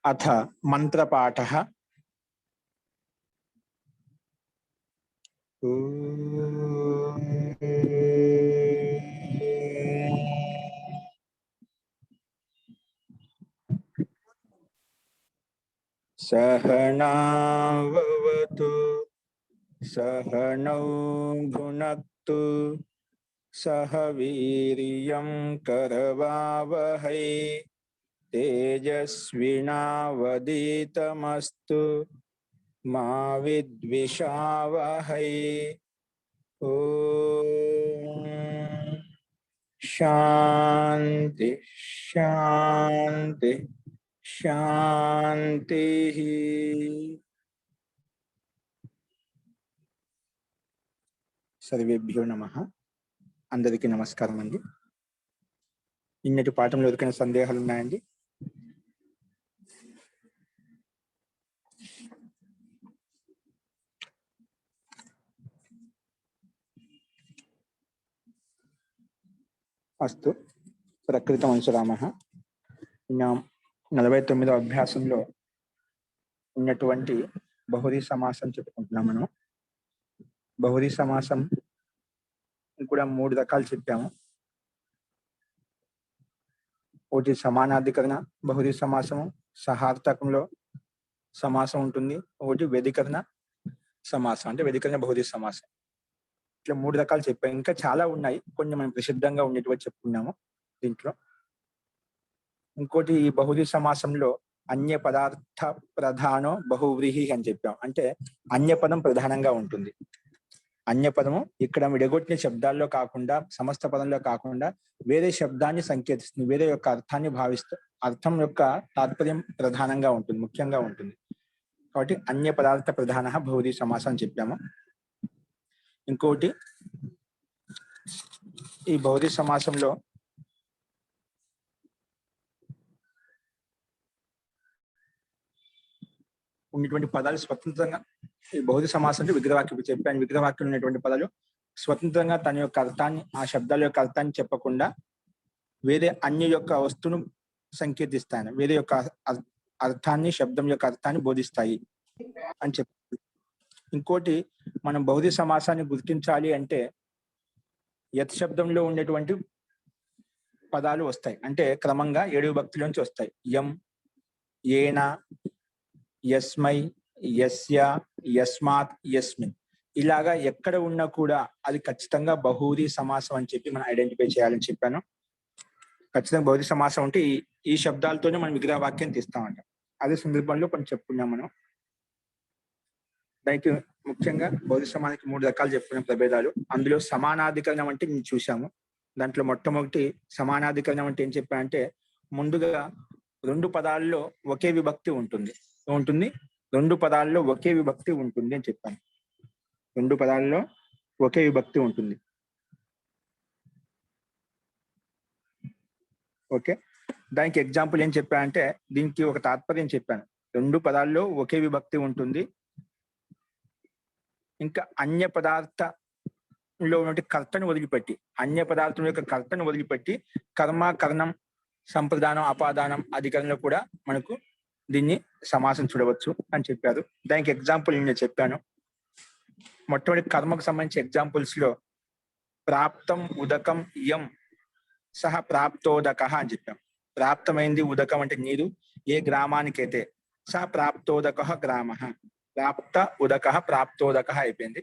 अथ मंत्रपाठः। सहनाववतु सहनौ भुनक्तु सह वीर्यं करवावहै तेजस्विनावधीतमस्तु मा विद्विषावहै। ओम शांति शांति शांति। सर्वेभ्यो नमः। అందరికీ నమస్కారం అండి। ఇన్నటి పాఠంలో ఎవరికైనా సందేహాలు ఉన్నాయండి? అస్తు ప్రకృతం అంశరామః. 49వ అభ్యాసంలో ఉన్నటువంటి బహురీ సమాసం చెప్పుకుంటున్నాం మనం. బహురీ సమాసం కూడా 3 రకాలు చెప్పాము. ఒకటి సమానాధికరణ బహురీ సమాసము, సహార్థకంలో సమాసం ఉంటుంది. ఒకటి వ్యధికరణ సమాసం అంటే వ్యధికరణ బహురీ సమాసం. ఇట్లా 3 రకాలు చెప్పాము. ఇంకా చాలా ఉన్నాయి, కొన్ని మనం ప్రసిద్ధంగా ఉండేటువంటి చెప్పుకున్నాము దీంట్లో. ఇంకోటి ఈ బహురీ సమాసంలో అన్య పదార్థ ప్రధానో బహువ్రీహి అని చెప్పాం. అంటే అన్య పదం ప్రధానంగా ఉంటుంది. అన్య పదము ఇక్కడ విడగొట్టిన శబ్దాల్లో కాకుండా, సమస్త పదంలో కాకుండా వేరే శబ్దాన్ని సంకేతిస్తుంది, వేరే యొక్క అర్థాన్ని భావిస్తూ అర్థం యొక్క తాత్పర్యం ప్రధానంగా ఉంటుంది, ముఖ్యంగా ఉంటుంది. కాబట్టి అన్య పదార్థ ప్రధాన బహువ్రీహి సమాసం అని చెప్పాము. ఇంకోటి ఈ బహువ్రీహి సమాసంలో ఉన్నటువంటి పదాలు స్వతంత్రంగా, ఈ బహువ్రీహి సమాసం అంటే విగ్రహవాక్యం చెప్పాను. విగ్రహవాక్యం ఉన్నటువంటి పదాలు స్వతంత్రంగా తన యొక్క అర్థాన్ని, ఆ శబ్దాల యొక్క అర్థాన్ని చెప్పకుండా వేరే అన్య యొక్క వస్తువును సంకేతిస్తాయి, వేరే యొక్క అర్థాన్ని, శబ్దం యొక్క అర్థాన్ని బోధిస్తాయి అని చెప్పారు. ఇంకోటి మనం బహువ్రీహి సమాసాన్ని గుర్తించాలి అంటే యత్ శబ్దంలో ఉండేటువంటి పదాలు వస్తాయి. అంటే క్రమంగా 7 విభక్తుల నుంచి వస్తాయి. యం, ఏన, యస్మై, యస్య, యస్మాత్, యస్మిన్. ఇలాగా ఎక్కడ ఉన్నా కూడా అది ఖచ్చితంగా బహువ్రీహి సమాసం అని చెప్పి మనం ఐడెంటిఫై చేయాలని చెప్పాను. ఖచ్చితంగా బహువ్రీహి సమాసం అంటే ఈ శబ్దాలతోనే మనం విగ్రహ వాక్యం తీస్తామంట. అదే సందర్భంలో కొంచెం చెప్పుకున్నాం మనం. దానికి ముఖ్యంగా బహువ్రీహి సమాసానికి 3 రకాలు చెప్పుకున్నాం ప్రభేదాలు. అందులో సమానాధికరణం అంటే మేము చూసాము. దాంట్లో మొట్టమొదటి సమానాధికరణం అంటే ఏం చెప్పానంటే, ముందుగా 2 పదాల్లో ఒకే విభక్తి ఉంటుంది. 2 పదాల్లో ఒకే విభక్తి ఉంటుంది అని చెప్పాను. 2 పదాల్లో ఒకే విభక్తి ఉంటుంది. ఓకే, దానికి ఎగ్జాంపుల్ ఏం చెప్పానంటే, దీనికి ఒక తాత్పర్యం చెప్పాను. 2 పదాల్లో ఒకే విభక్తి ఉంటుంది. ఇంకా అన్య పదార్థంలో ఉన్నటువంటి కర్తను వదిలిపెట్టి, అన్య పదార్థం యొక్క కర్తను వదిలిపెట్టి కర్మ, కర్ణం, సంప్రదానం, అపాదానం, అధికరణలో కూడా మనకు దీన్ని సమాసం చూడవచ్చు అని చెప్పారు. దానికి ఎగ్జాంపుల్ నేను చెప్పాను. మొట్టమొదటి కర్మకు సంబంధించి ఎగ్జాంపుల్స్ లో ప్రాప్తం, ఉదకం, యం సహ ప్రాప్తోదక అని చెప్పాం. ప్రాప్తమైంది ఉదకం అంటే నీరు, ఏ గ్రామానికైతే, సహ ప్రాప్తోదక గ్రామ, ప్రాప్త ఉదక ప్రాప్తోదక అయిపోయింది.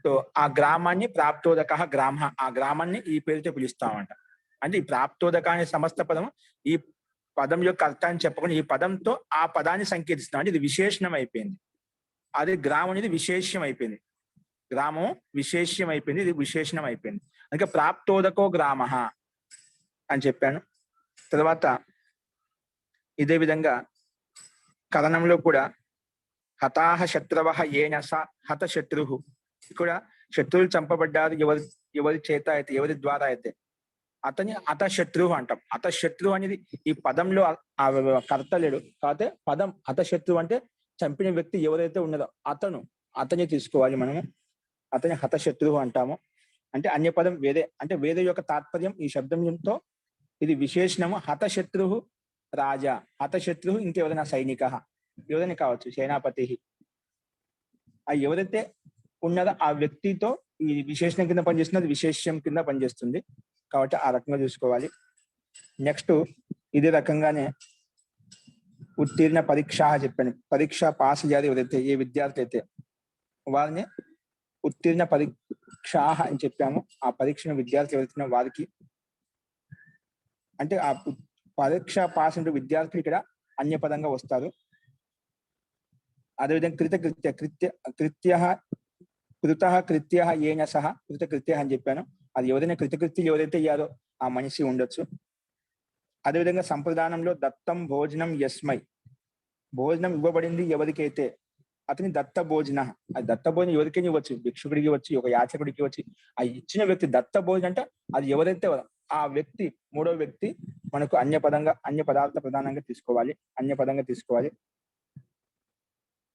సో ఆ గ్రామాన్ని ప్రాప్తోదక గ్రామ, ఆ గ్రామాన్ని ఈ పేరుతో పిలుస్తామంట. అంటే ఈ ప్రాప్తోదక అనే సమస్త పదం ఈ పదం యొక్క అర్థాన్ని చెప్పకుండా ఈ పదంతో ఆ పదాన్ని సంకేతిస్తాం. అంటే ఇది విశేషణం అయిపోయింది. అది గ్రామం అనేది విశేష్యం అయిపోయింది. గ్రామం విశేష్యం అయిపోయింది, ఇది విశేషణం అయిపోయింది. అందుకే ప్రాప్తోదకో గ్రామ అని చెప్పాను. తర్వాత ఇదే విధంగా కథనంలో కూడా హతాహ శత్రువ ఏన స హత శత్రు, ఇక్కడ శత్రువులు చంపబడ్డారు ఎవరి చేత అయితే, ఎవరి ద్వారా అయితే, అతని హతశత్రువు అంటాం. హతశత్రువు అనేది ఈ పదంలో ఆ కర్త లేడు, కాకపోతే పదం హతశత్రువు అంటే చంపిన వ్యక్తి ఎవరైతే ఉన్నదో అతని తీసుకోవాలి మనము. అతని హతశత్రువు అంటాము. అంటే అన్య పదం వేరే, అంటే వేరే యొక్క తాత్పర్యం ఈ శబ్దంతో ఇది విశేషణము. హతశత్రువు రాజా, హతశత్రు ఇంకెవరైనా సైనిక, ఎవరైనా కావచ్చు, సేనాపతి. ఆ ఎవరైతే ఉన్నదో ఆ వ్యక్తితో ఈ విశేషణం కింద పనిచేస్తుంది, అది విశేష్యం కింద పనిచేస్తుంది. కాబట్టి ఆ రకంగా చూసుకోవాలి. నెక్స్ట్ ఇదే రకంగానే ఉత్తీర్ణ పరీక్ష చెప్పాను. పరీక్ష పాస్ అయ్యారు ఎవరైతే, ఏ విద్యార్థి అయితే, వారిని ఉత్తీర్ణ పరీక్ష అని చెప్పాము. ఆ పరీక్షను విద్యార్థి ఎవరైతే వారికి, అంటే ఆ పరీక్ష పాస్ అంటే విద్యార్థులు ఇక్కడ అన్యపదంగా వస్తారు. అదేవిధంగా కృత్య ఏన సహ కృతకృత్య అని చెప్పాను. అది ఎవరైనా కృతకృత్యులు ఎవరైతే అయ్యారో ఆ మనిషి ఉండొచ్చు. అదేవిధంగా సంప్రదానంలో దత్తం భోజనం యస్మై, భోజనం ఇవ్వబడింది ఎవరికైతే, అతని దత్త భోజన. అది దత్త భోజనం ఎవరికైనా ఇవ్వచ్చు, భిక్షుడికి ఇవ్వచ్చు, ఒక యాచకుడికి ఇవ్వచ్చు. ఆ ఇచ్చిన వ్యక్తి దత్త భోజనం అంటే అది ఎవరైతే ఆ వ్యక్తి, మూడో వ్యక్తి మనకు అన్య పదార్థ ప్రధానంగా తీసుకోవాలి, అన్య పదంగా తీసుకోవాలి.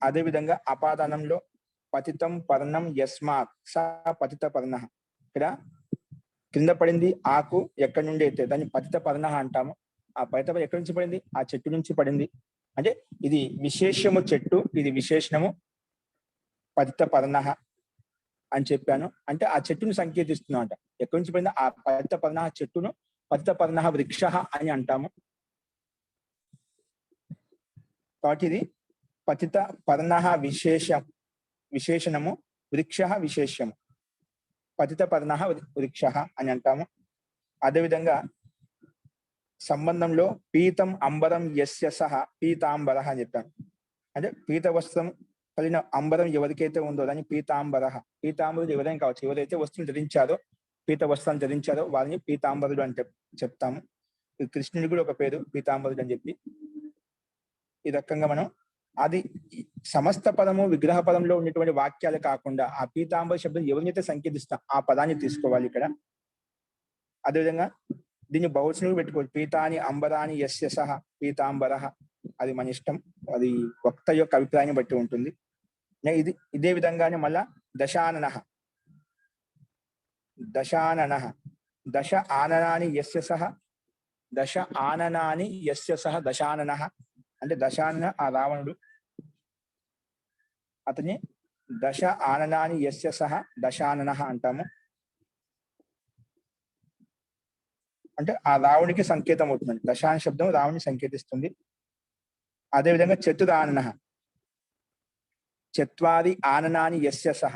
అదేవిధంగా అపాదానంలో పతితం పర్ణం యస్మాత్ స పతిత పర్ణ, ఇక్కడ కింద పడింది ఆకు ఎక్కడి నుండి అయితే దాన్ని పతిత పర్ణ అంటాము. ఆ పతిత ఎక్కడి నుంచి పడింది, ఆ చెట్టు నుంచి పడింది. అంటే ఇది విశేషము చెట్టు, ఇది విశేషణము పతిత పర్ణ అని చెప్పాను. అంటే ఆ చెట్టును సంకేతిస్తున్నాం అంట. ఎక్కడి నుంచి పడింది ఆ పతిత పర్ణ చెట్టును పతిత పర్ణ వృక్ష అని అంటాము. కాబట్టి ఇది పతిత పర్ణ విశేషణము, వృక్ష విశేషము, పతిత పర్ణ వృక్ష అని అంటాము. అదేవిధంగా సంబంధంలో పీతం అంబరం యస్య సహ పీతాంబర అని చెప్పాను. అంటే పీత వస్త్రం కలిగిన అంబరం ఎవరికైతే ఉందో దాన్ని పీతాంబర. పీతాంబరుడు ఎవరైనా కావచ్చు, ఎవరైతే వస్త్రం ధరించారో, పీత వస్త్రాన్ని ధరించారో వారిని పీతాంబరుడు అని చెప్తాము. కృష్ణుడి కూడా ఒక పేరు పీతాంబరుడు అని చెప్పి. ఈ రకంగా మనం అది సమస్త పదము విగ్రహ పదంలో ఉన్నటువంటి వాక్యాలు కాకుండా ఆ పీతాంబర శబ్దం ఎవరినైతే సంకేతిస్తాం ఆ పదాన్ని తీసుకోవాలి ఇక్కడ. అదేవిధంగా దీన్ని బహుశను పెట్టుకోవచ్చు. పీతాని అంబరాని యస్య సహ పీతాంబర, అది మన ఇష్టం, అది వక్త యొక్క అభిప్రాయాన్ని బట్టి ఉంటుంది. ఇదే విధంగానే మళ్ళా దశానన దశ ఆననాని యస్య సహ దశానన, అంటే దశానన ఆ రావణుడు, అతని దశ ఆననాని యస్య సహ దశానన అంటాము. అంటే ఆ రావునికి సంకేతం అవుతుంది. దశాన శబ్దం రావుని సంకేతిస్తుంది. అదేవిధంగా చతురానన, చత్వారి ఆననాని యస్య సహ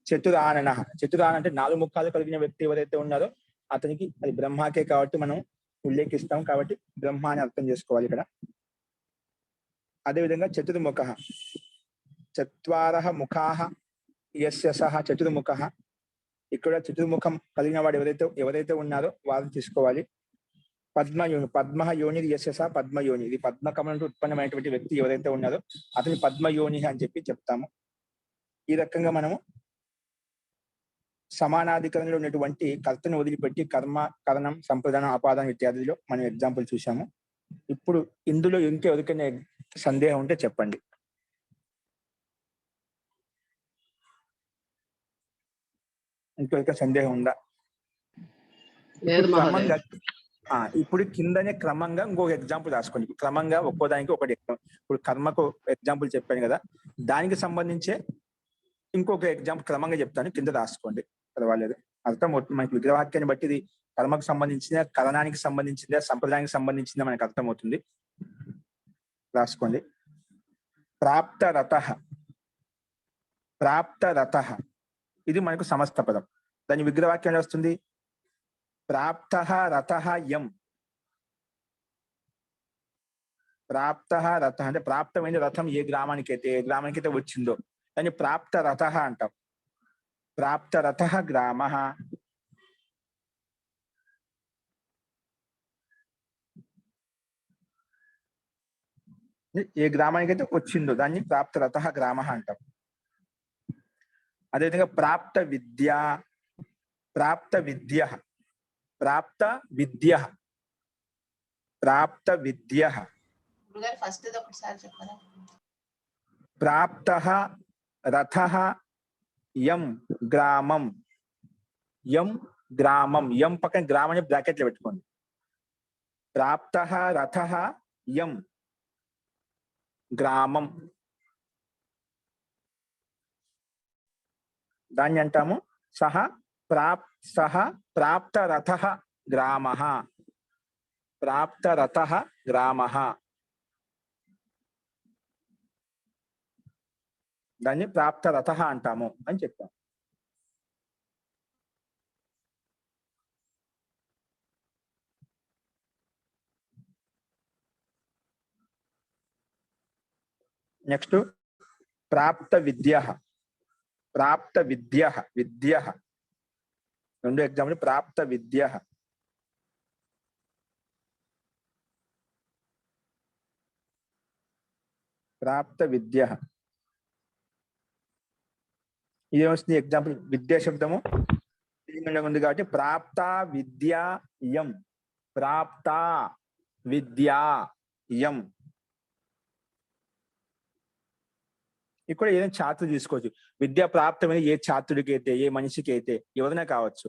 చతురానన. అంటే 4 ముఖాలు కలిగిన వ్యక్తి ఎవరైతే ఉన్నారో అతనికి, అది బ్రహ్మాకే కాబట్టి మనం ఉల్లేఖిస్తాం, కాబట్టి బ్రహ్మ అని అర్థం చేసుకోవాలి ఇక్కడ. అదేవిధంగా చతుర్ముఖ, చత్వారః ముఖాః యస్య సహ చతుర్ముఖ, ఇక్కడ చతుర్ముఖం కలిగిన వాడు ఎవరైతే ఉన్నారో వారిని తీసుకోవాలి. పద్మయోని యస్య సహ పద్మయోని, ఇది పద్మకమలం నుండి ఉత్పన్నమైనటువంటి వ్యక్తి ఎవరైతే ఉన్నారో అతని పద్మయోని అని చెప్పి చెప్తాము. ఈ రకంగా మనము సమానాధికరణలో ఉన్నటువంటి కర్తను వదిలిపెట్టి కర్మ, కరణం, సంప్రదానం, అపాదానం ఇత్యాదిలో మనం ఎగ్జాంపుల్ చూసాము. ఇప్పుడు ఇందులో ఇంకెవరికైనా సందేహం ఉంటే చెప్పండి. ఇంకెవరికైనా సందేహం ఉందా? ఇప్పుడు కిందనే క్రమంగా ఇంకొక ఎగ్జాంపుల్ రాసుకోండి. క్రమంగా ఒక్కోదానికి ఒకటి. ఇప్పుడు కర్మకు ఎగ్జాంపుల్ చెప్పాను కదా, దానికి సంబంధించే ఇంకొక ఎగ్జాంపుల్ క్రమంగా చెప్తాను, కింద రాసుకోండి, పర్వాలేదు. అర్థమవుతుంది మనకి. విగ్రహవాక్యాన్ని బట్టి ఇది కర్మకు సంబంధించిందా, కరణానికి సంబంధించిందా, సంప్రదాయానికి సంబంధించిందా మనకు అర్థమవుతుంది. రాసుకోండి. ప్రాప్త రథ ఇది మనకు సమస్త పదం. దాని విగ్రహవాక్యం వస్తుంది ప్రాప్తః రథః యం. ప్రాప్తః రథ అంటే ప్రాప్తమైన రథం ఏ గ్రామానికైతే వచ్చిందో దాన్ని ప్రాప్త రథః అంటాం. ప్రాప్త రథః గ్రామః. ఏ గ్రామానికైతే వచ్చిందో దాన్ని ప్రాప్త రథః గ్రామః అంటాం. అదేవిధంగా ప్రాప్త విద్య ప్రాప్తః రథః యం గ్రామం. యం గ్రామం, యం పక్కన గ్రామం బ్రాకెట్లో పెట్టుకోండి. ప్రాప్తః రథః యం గ్రామం, దాన్ని అంటాము సహ ప్రాప్తరథః గ్రామః. ప్రాప్తరథః గ్రామః, దాన్ని ప్రాప్తరథః అంటాము అని చెప్తాం. నెక్స్ట్ ప్రాప్త విద్యః. ప్రాప్త విద్యః, విద్యః రెండు ఎగ్జాంపుల్. ప్రాప్త విద్యః, ప్రాప్త విద్యః ఇదేమొస్తుంది ఎగ్జాంపుల్? విద్యా శబ్దము ఉంది కాబట్టి ప్రాప్త విద్యా యం. ప్రాప్త విద్యా యం. ఇక్కడ ఏదైనా ఛాత్రుడు తీసుకోవచ్చు. విద్యా ప్రాప్తమైన ఏ ఛాత్రుడికి అయితే, ఏ మనిషికి అయితే, ఎవరైనా కావచ్చు.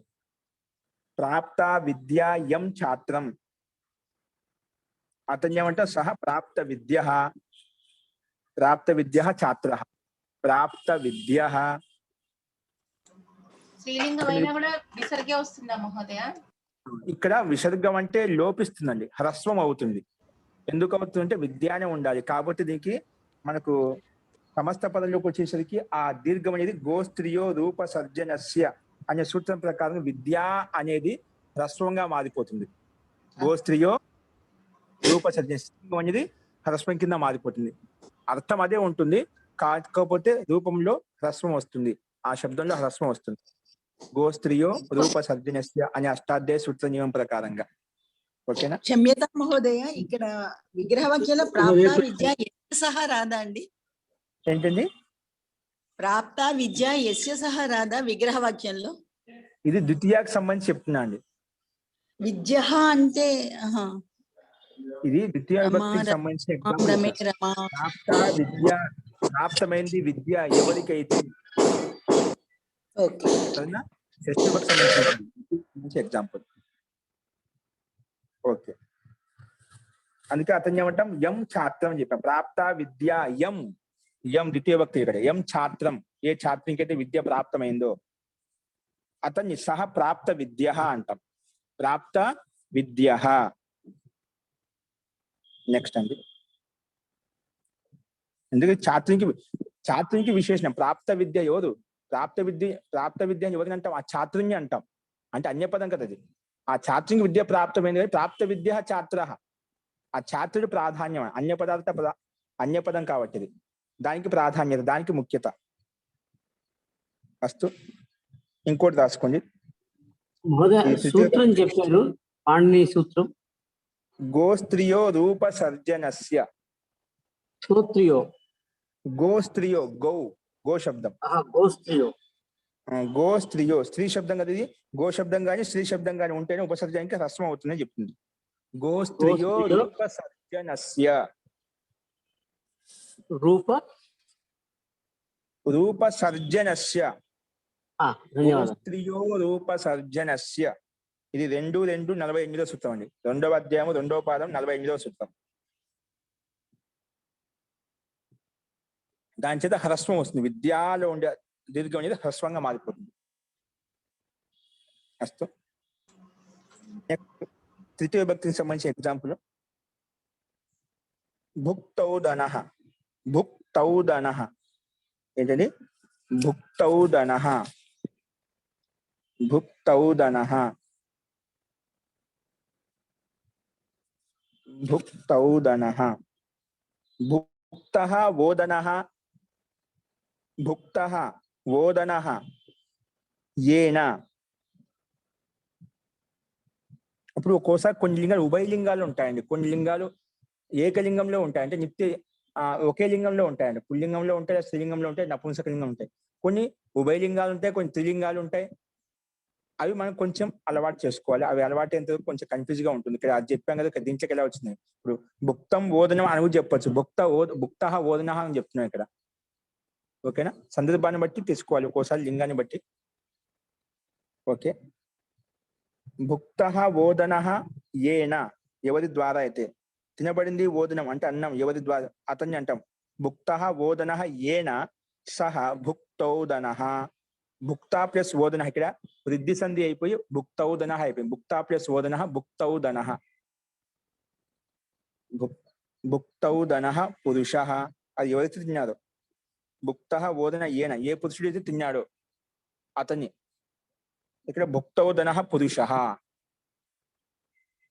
ప్రాప్త విద్యా యం ఛాత్రం, అతను ఏమంటే సహ ప్రాప్త విద్య. ప్రాప్త విద్య ఛాత్ర. ప్రాప్త విద్య. ఇక్కడ విసర్గం అంటే లోపిస్తుందండి, హ్రస్వం అవుతుంది. ఎందుకు అవుతుందంటే విద్యానే ఉండాలి కాబట్టి దీనికి మనకు సమస్త పదంలోకి వచ్చేసరికి ఆ దీర్ఘం అనేది గోస్త్రియో రూప సర్జనస్య అనే సూత్రం ప్రకారం విద్యా అనేది హ్రస్వంగా మారిపోతుంది. గోస్త్రియో రూప సర్జన అనేది హ్రస్వం కింద మారిపోతుంది. అర్థం అదే ఉంటుంది, కాకపోతే రూపంలో హ్రస్వం వస్తుంది, ఆ శబ్దంలో హ్రస్వం వస్తుంది. గోస్త్రియో రూప సర్జనస్య అనే అష్టాధ్యాయ సూత్ర నియమం ప్రకారంగా. ఓకేనా? క్షమ్యత మహోదయ, ఇక్కడ విగ్రహవాక్యంలో ప్రాప్త విద్య సహా రాదా అండి? ఏంటండి? ప్రాప్త విద్య యస్య సహా రాదా విగ్రహవాక్యంలో? ఇది ద్వితీయాకి సంబంధించి చెప్తున్నా అండి. విద్య అంటే ఇది ద్వితీయ విభక్తికి సంబంధించిన విద్య. ప్రాప్తమైనది విద్య ఎవరికైతే, సంబంధించిన ఎగ్జాంపుల్. ఓకే, అందుకే అతను ఏమంటాం యం ఛాత్రం అని చెప్పాం. ప్రాప్త విద్య యం, యం ద్వితీయ భక్తి ఇక్కడ. యం ఛాత్రం, ఏ ఛాత్రునికైతే విద్య ప్రాప్తమైందో అతన్ని సహ ప్రాప్త విద్య అంటాం. ప్రాప్త విద్య. నెక్స్ట్ అండి, ఎందుకంటే ఛాత్రునికి విశేషణం. ప్రాప్త విద్య ఎవరు? ప్రాప్త విద్య అని ఎవరిని అంటాం? ఆ ఛాత్రుని అంటాం. అంటే అన్యపదం కదా అది. ఆ ఛాత్రునికి విద్య ప్రాప్తమైంది, ప్రాప్త విద్య ఛాత్ర. ఆ ఛాత్రుడు ప్రాధాన్యం, అన్యపదం కాబట్టి ఇది. దానికి ప్రాధాన్యత, దానికి ముఖ్యత. అస్తు, ఇంకోటి రాసుకోండి. సూత్రం చెప్పారు, పాణిని సూత్రం. గోస్త్రియో రూప సర్జనస్య. గోస్త్రియో, గో శబ్దం. గోస్త్రియో స్త్రీ శబ్దం కదా ఇది. గో శబ్దం కానీ స్త్రీ శబ్దం కానీ ఉంటేనే ఉపసర్జనకి హ్రస్వం అవుతుందని చెప్తుంది. గోస్త్రియో రూప సర్జనస్య. రూప సర్జనస్య. గోస్త్రియో రూప సర్జనస్య. ఇది 2:2:48 సూత్రం అండి. 2వ అధ్యాయం 2వ పాదం 48వ సూత్రం. దాని చేత హ్రస్వం వస్తుంది. విద్యాలో ఉండే దీర్ఘం అనేది హ్రస్వంగా మారిపోతుంది. అస్తు, తృతీయ విభక్తికి సంబంధించిన ఎగ్జాంపుల్. భుక్తౌదనః. భుక్తౌదనః ఏంటండి? భుక్తౌదనః. భుక్తౌదనః. భుక్తౌదనః. భుక్తః ఓదనః. భుక్తః ఓదనః ఏన. అప్పుడు ఒక్కోసారి కొన్ని లింగాలు ఉభయలింగాలు ఉంటాయండి, కొన్ని లింగాలు ఏకలింగంలో ఉంటాయి. అంటే ఒకే లింగంలో ఉంటాయండి. పుల్లింగంలో ఉంటాయి, స్త్రీలింగంలో ఉంటాయి, నపుంసకలింగం ఉంటాయి. కొన్ని ఉభయలింగాలు ఉంటాయి, కొన్ని త్రిలింగాలు ఉంటాయి. అవి మనం కొంచెం అలవాటు చేసుకోవాలి. అవి అలవాటు ఎంత కొంచెం కన్ఫ్యూజ్ గా ఉంటుంది. ఇక్కడ అది చెప్పాం కదా, దించకి ఎలా వచ్చింది. ఇప్పుడు భుక్తం ఓదనం అని చెప్పొచ్చు. భుక్త ఓదన అని చెప్తున్నాం ఇక్కడ. ఓకేనా, సందర్భాన్ని బట్టి తీసుకోవాలి, ఒక్కోసారి లింగాన్ని బట్టి. ఓకే. భుక్త ఓదన ఏన, ఎవరి ద్వారా అయితే తినబడింది, ఓదనం అంటే అన్నం, ఎవరి ద్వారా అతన్ని అంటాం. భుక్త ఓదన ఏన సహ భుక్తౌదన. భుక్త ప్లస్ ఓదన, ఇక్కడ వృద్ధి సంధి అయిపోయి భుక్తౌదన అయిపోయింది. భుక్త ప్లస్ ఓదన భుక్తౌదన. భుక్తౌదన పురుష, అది ఎవరైతే తిన్నారో. భుక్త ఓదన ఏన, ఏ పురుషుడైతే తిన్నాడో అతన్ని. ఇక్కడ భుక్తౌదన పురుష,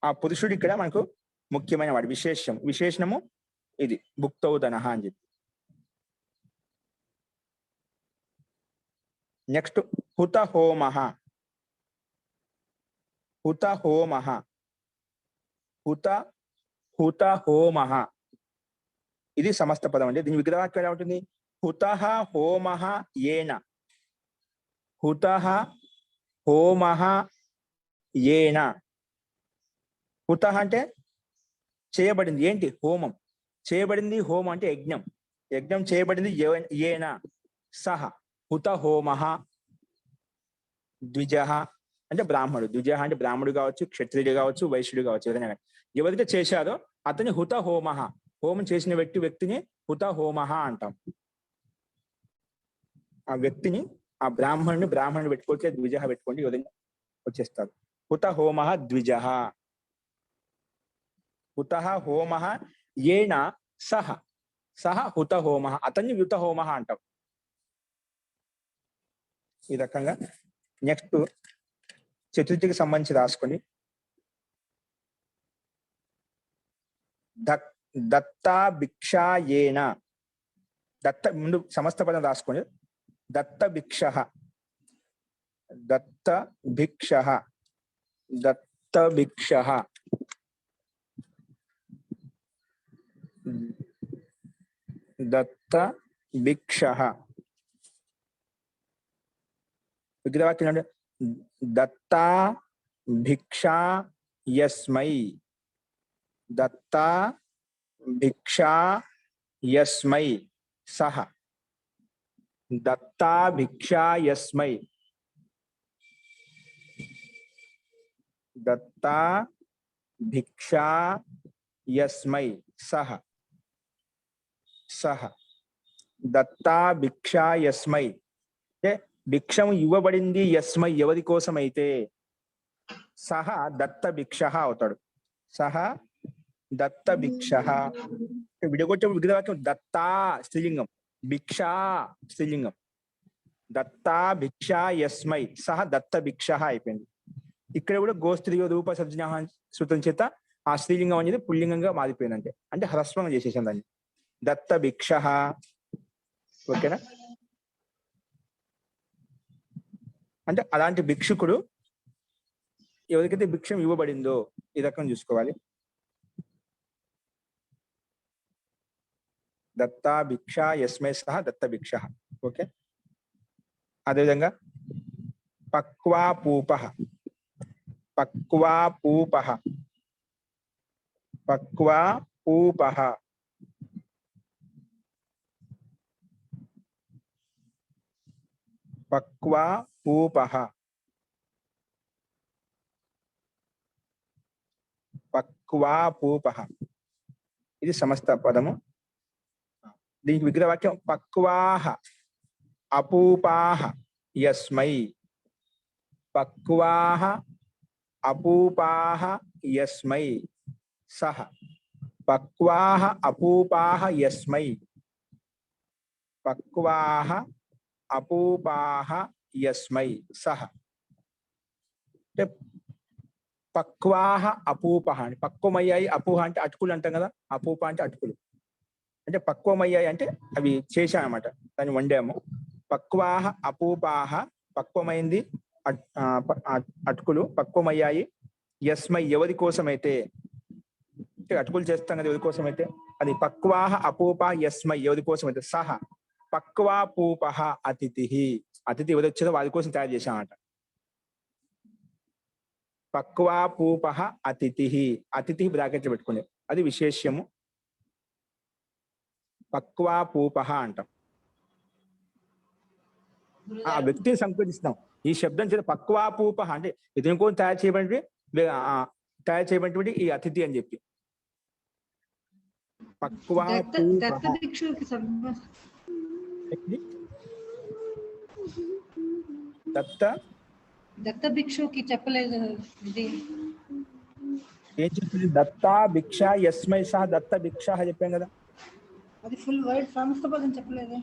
ఆ పురుషుడు ఇక్కడ మనకు ముఖ్యమైన వాడు, విశేషణము ఇది భుక్తౌదన అని చెప్పి. నెక్స్ట్ హుత హోమ. హుత హోమ, హుత హోమ, ఇది సమస్త పదం అండి. దీని విగ్రహవాక్యం ఎలా ఉంటుంది? హుత హోమ ఏన, హుత హోమ ఏన. హుత అంటే చేయబడింది, ఏంటి? హోమం చేయబడింది. హోమం అంటే యజ్ఞం, యజ్ఞం చేయబడింది. ఏన సహ హుత హోమ. ద్విజ అంటే బ్రాహ్మడు, ద్విజ అంటే బ్రాహ్మడు కావచ్చు, క్షత్రియుడు కావచ్చు, వైశ్యుడు కావచ్చు, ఏదైనా కానీ ఎవరైతే చేశారో అతని హుత హోమ. హోమం చేసిన వ్యక్తిని హుత హోమ అంటాం. ఆ వ్యక్తిని, ఆ బ్రాహ్మణుని పెట్టుకోవచ్చు, ద్విజ పెట్టుకోండి, ఎవరైనా వచ్చేస్తారు. హుత హోమ ద్విజ. హుత హోమ ఏన సహ హుత హోమ, అతన్ని హుత హోమ అంటాం. ఈ రకంగా. నెక్స్ట్ చతుర్థికి సంబంధించి రాసుకోండి. దత్తా భిక్షా ఏన. దత్త ముందు సమస్త పదం రాసుకోండి. దత్త భిక్ష, దత్త భిక్ష, దత్త భిక్ష, దత్త భిక్ష. విగ్రహవాక్యం దత్తా భిక్షా యస్మై, దత్తా భిక్షా యస్మై సహ, దత్తా భిక్షా యస్మై, దత్తా భిక్షా యస్మై సహ, దత్తా భిక్షా యస్మై అంటే భిక్షము ఇవ్వబడింది, యస్మై ఎవరి కోసమైతే, సహ దత్త భిక్ష అవుతాడు. సహ దత్త భిక్ష. విడగొట్టే విగ్రహవాక్యం దత్తా స్త్రీలింగం, భిక్షా స్త్రీలింగం. దత్తా భిక్షా యస్మై సహ దత్త భిక్ష అయిపోయింది. ఇక్కడ కూడా గోస్త్రీయ రూప సర్జన సూత్రం చేత ఆ స్త్రీలింగం అనేది పుల్లింగంగా మారిపోయింది. అంటే హ్రస్వంగా చేసేసాం దాన్ని. దత్త భిక్ష. ఓకేనా? అంటే అలాంటి భిక్షుకుడు ఎవరికైతే భిక్షం ఇవ్వబడిందో ఈ రకం చూసుకోవాలి. దత్తా భిక్ష యస్మై సహ దత్త భిక్ష. ఓకే. అదేవిధంగా పక్వా పూప, పక్వా పూప, పక్వా పూప, పక్వా పూప, పక్వా పూప. ఇది సమస్త పదము. దీనికి విగ్రహవాక్యం పక్వాహ అపూపాహ యస్మై, పక్వాహ అపూపాహ యస్మై సహ, పక్వాహ అపూపాహ యస్మై, పక్వాహ అపూపాహ యస్మై సహ. అంటే పక్వాహ అపూపహ అంటే పక్వమయ్యాయి, అపూహ అంటే అటుకులు అంటాం కదా, అపూప అంటే అటుకులు. అంటే పక్వమయ్యాయి అంటే అవి చేశామన్నమాట, దాన్ని వండాము. పక్వాహ అపూపాహ, పక్వమైంది అటుకులు పక్వమయ్యాయి. యస్మై ఎవరి కోసమైతే, అంటే అటుకులు చేస్తాం కదా ఎవరి కోసమైతే, అది పక్వాహ అపూప యస్మై ఎవరి కోసమైతే సహ పక్వా పూపహ అతిథి, అతిథి ఎవరు వచ్చారో వారి కోసం తయారు చేశామన్నమాట. పక్వా పూపహ అతిథి, అతిథి బ్రాకెట్లు పెట్టుకునే అది విశేష్యము. పక్వా పూపహ అంటాం. ఆ వ్యక్తిని సంకేతిస్తాం. ఈ శబ్దం చేత పక్వాపూప అంటే ఇతని కోసం తయారు చేయబడినటువంటి ఈ అతిథి అని చెప్పి దత్త భిక్షువుకి దత్త భిక్షువుకి చెప్పలేదు ఇది. ఏం చెప్పింది? దత్తా భిక్ష యస్మై సహ దత్త భిక్ష చెప్పాం కదా. అది ఫుల్ వర్డ్ సమస్త పదం చెప్పలేదే.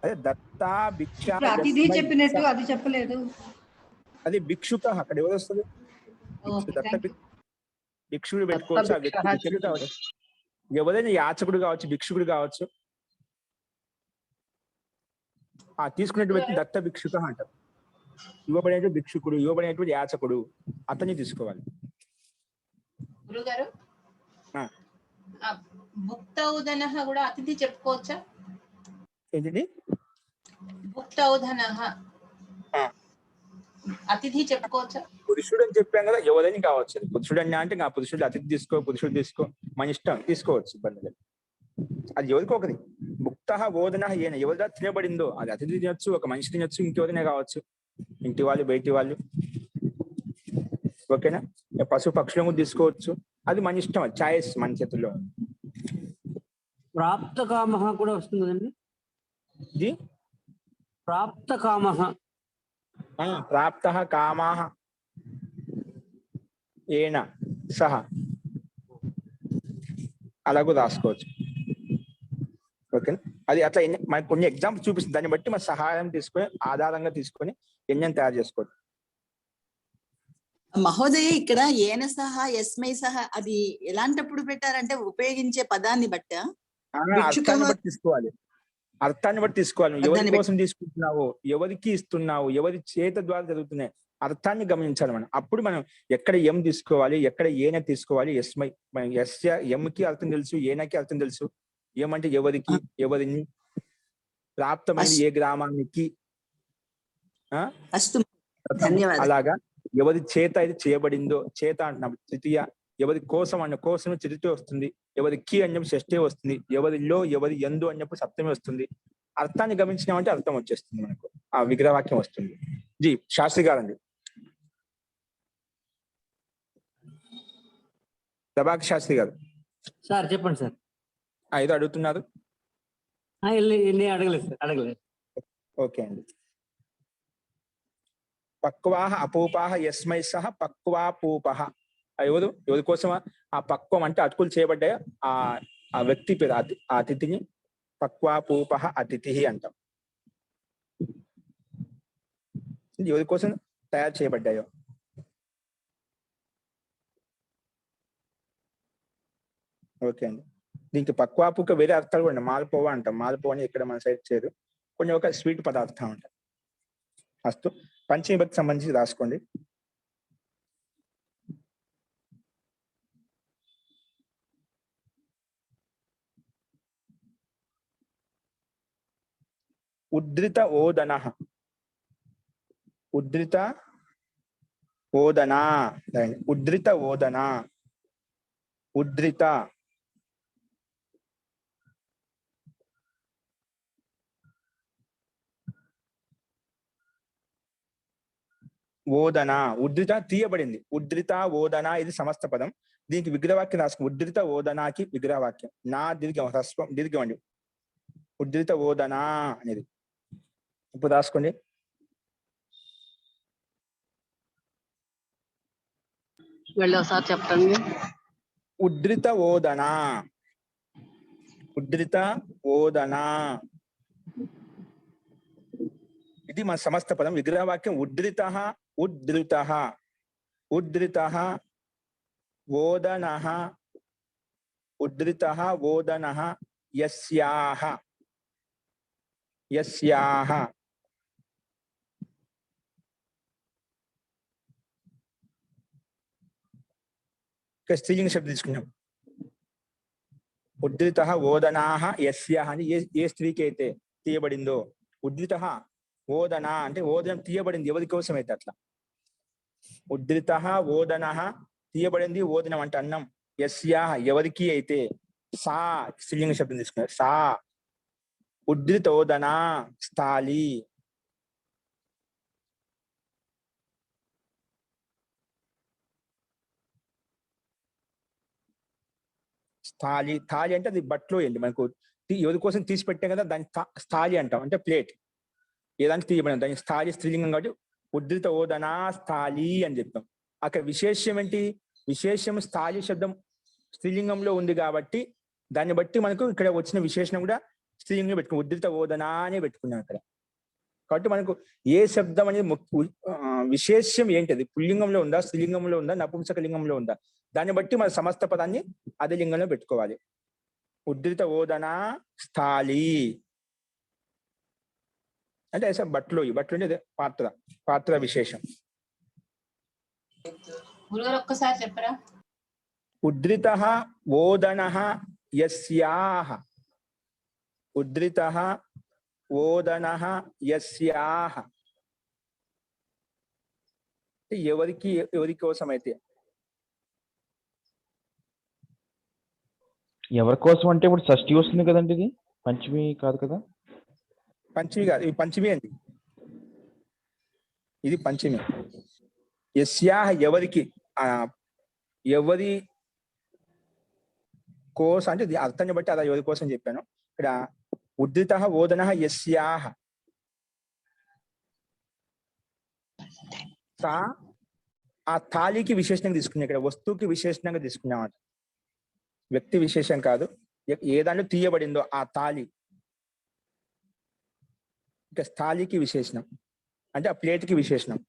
అదే దత్తా భిక్ష అతిథి చెప్పినట్టు అది చెప్పలేదు. అది భిక్షుక అక్కడ ఎవరు వస్తుంది? భిక్షుడు పెట్టుకోవచ్చు. ఆ వ్యక్తి కావచ్చు, ఎవరైనా యాచకుడు కావచ్చు, భిక్షుకుడు కావచ్చు. ఆ తీసుకునేటువంటి వ్యక్తి దత్త భిక్షుక అంటారు. ఇవ్వబడేటువంటి భిక్షుకుడు, ఇవ్వబడేటువంటి యాచకుడు, అతన్ని తీసుకోవాలి. గురుగారు భుక్తౌదన కూడా అతిథి చెప్పుకోవచ్చా? ఏంటి? భుక్తౌదన అతిథి చెప్పుకోవచ్చా? పురుషుడు అని చెప్పాం కదా, ఎవరైనా కావచ్చు. పురుషుడు అని అంటే ఆ పురుషుడు అతిథి తీసుకో, పురుషుడు తీసుకో, మన ఇష్టం, తీసుకోవచ్చు, ఇబ్బంది లేదు. అది ఎవరికి ఒకటి. భుక్త ఓదన ఏన ఎవరిదా తినబడిందో అది అతిథి తినొచ్చు, ఒక మనిషి తినొచ్చు, ఇంకెవరైనా కావచ్చు, ఇంటి వాళ్ళు, బయటి వాళ్ళు. ఓకేనా? పశు పక్షులను తీసుకోవచ్చు, అది మన ఇష్టం, అది ఛాయిస్ మన చేతుల్లో. ప్రాప్త కామ కూడా వస్తుంది కదండి. జీ ప్రాప్త కామ, ప్రాప్త కామా ఏన సహ అలాగూ రాసుకోవచ్చు. ఓకేనా? అది అట్లా మనకు కొన్ని ఎగ్జాంపుల్ చూపిస్తుంది, దాన్ని బట్టి మన సహాయం తీసుకొని ఆధారంగా తీసుకొని ఎన్నం తయారు చేసుకోవచ్చు. మహోదయ, ఇక్కడ ఏన సహా యస్మై సహా అది ఎలాంటప్పుడు పెట్టారంటే ఉపయోగించే పదాన్ని బట్ట అర్థాన్ని బట్టి తీసుకోవాలి. అర్థాన్ని బట్టి తీసుకోవాలి. ఎవరి కోసం తీసుకుంటున్నావు, ఎవరికి ఇస్తున్నావు, ఎవరి చేత ద్వారా జరుగుతున్నాయి, అర్థాన్ని గమనించాలి మనం. అప్పుడు మనం ఎక్కడ ఎం తీసుకోవాలి, ఎక్కడ ఏన తీసుకోవాలి. యస్మై యస్య ఎంకి అర్థం తెలుసు, ఏనకి అర్థం తెలుసు. ఏమంటే ఎవరికి, ఎవరిని, ప్రాప్తమైన ఏ గ్రామానికి. అలాగా ఎవరి చేత ఇది చేయబడిందో, చేత అంటున్నాం తృతీయ. ఎవరి కోసం అన్న కోసం చతుర్థి వస్తుంది, ఎవరికి అన్నప్పుడు షష్ఠి వస్తుంది, ఎవరిలో ఎవరి ఎందు అన్నప్పుడు సప్తమి వస్తుంది. అర్థాన్ని గమనించినామంటే అర్థం వచ్చేస్తుంది మనకు, ఆ విగ్రహవాక్యం వస్తుంది. జీ శాస్త్రి గారండి, ప్రభాకర్ శాస్త్రి గారు. సార్ చెప్పండి సార్. ఏదో అడుగుతున్నారు. అడగలేదు సార్, అడగలేదు. ఓకే అండి. పక్వాహ అపూపాహ యస్మై సహ పక్వాపూపహ. ఎవరి కోసమా? ఆ పక్వం అంటే అటుకులు చేయబడ్డాయో ఆ వ్యక్తి పేరు, ఆ అతిథిని పక్వాపూపహ అతిథి అంటాం. ఎవరి కోసం తయారు చేయబడ్డాయో. ఓకే అండి. దీనికి పక్వాపుక వేరే అర్థాలు కూడా, మాల్పోవా అంటాం. మాల్పోవా అని ఇక్కడ మన సైడ్ చేయరు, కొన్ని ఒక స్వీట్ పదార్థం అంటాం. అస్తు పంచమీభక్తి సంబంధించి రాసుకోండి. ఉద్ధృత ఓదన, ఉద్ధృత ఓదన, ఉద్ధృత ఓదన, ఉద్ధృత ఓదన. ఉద్ధృత తీయబడింది, ఉద్ధృత ఓదన ఇది సమస్త పదం. దీనికి విగ్రహవాక్యం రాసుకో. ఉద్ధృత ఓదనాకి విగ్రహవాక్యం నా దీర్ఘం, హ్రస్వం దీర్ఘం అండి. ఉద్ధృత ఓదన అనేది ఇప్పుడు రాసుకోండి. ఒకసారి చెప్పండి. ఉద్ధృత ఓదన, ఉద్ధృత ఓదన ఇది మన సమస్త పదం. విగ్రహవాక్యం ఉద్ధృత, ఉద్ధృత, ఉద్ధృత ఓదన, ఉద్ధృత ఓదన యస్యాహ, యస్యాహ. స్త్రీలింగ శబ్దం తీసుకున్నాం. ఉద్ధృత ఓదనాహ యస్యాహ అని ఏ స్త్రీకి అయితే తీయబడిందో. ఉద్ధృత ఓదన అంటే ఓదనం తీయబడింది ఎవరి కోసం అయితే అట్లా. ఉద్ధృత ఓదన తీయబడింది, ఓదనం అంటే అన్నం. యస్యాహ ఎవరికి అయితే, సా స్త్రీలింగ శబ్దం తీసుకున్నారు. సా ఉద్ధృతోదనా స్థాళీ. స్థాళీ, థాళి అంటే అది బట్టలో ఏంటి మనకు ఎవరి కోసం తీసి పెట్టాం కదా దాన్ని స్థాళి అంటాం, అంటే ప్లేట్. ఏదానికి తీయబడిన దాని స్థాళి స్త్రీలింగం కాబట్టి ఉద్ధృత ఓదనా స్థాళీ అని చెప్తాం. అక్కడ విశేష్యం ఏంటి? విశేషం స్థాళి శబ్దం స్త్రీలింగంలో ఉంది కాబట్టి దాన్ని బట్టి మనకు ఇక్కడ వచ్చిన విశేషణం కూడా స్త్రీలింగం పెట్టుకున్నాం, ఉద్ధృత ఓదనా అనే పెట్టుకున్నాం ఇక్కడ. కాబట్టి మనకు ఏ శబ్దం అనేది విశేష్యం ఏంటది, పుల్లింగంలో ఉందా, స్త్రీలింగంలో ఉందా, నపుంసక లింగంలో ఉందా, దాన్ని బట్టి మన సమస్త పదాన్ని అదే లింగంలో పెట్టుకోవాలి. ఉద్ధృత ఓదనా స్థాళీ అంటే బట్టలు, ఈ బట్టలు అంటే పాత్ర, పాత్ర విశేషం. గురుగారు ఒక్కసారి చెప్పరా? ఉద్ధృత ఓదనః యస్యాః, ఉద్ధృత ఓదనః యస్యాః. ఎవరికి, ఎవరి కోసం అయితే. ఎవరి కోసం అంటే ఇప్పుడు షష్ఠి వస్తుంది కదండి, ఇది పంచమి కాదు కదా? పంచమి కాదు, ఇది పంచమి అండి, ఇది పంచమి. యస్యాః ఎవరికి, ఎవరి కోసం అంటే అర్థాన్ని బట్టి అలా ఎవరి కోసం చెప్పాను. ఇక్కడ ఉద్ధృత ఓదనః యస్యాః, ఆ థాళీకి విశేషణంగా తీసుకున్నాం, ఇక్కడ వస్తువుకి విశేషణంగా తీసుకున్నామాట, వ్యక్తి విశేషం కాదు. ఏ దాంట్లో తీయబడిందో ఆ థాళీ, ఇక స్థాళీకి విశేషణం అంటే ఆ ప్లేట్కి విశేషణం.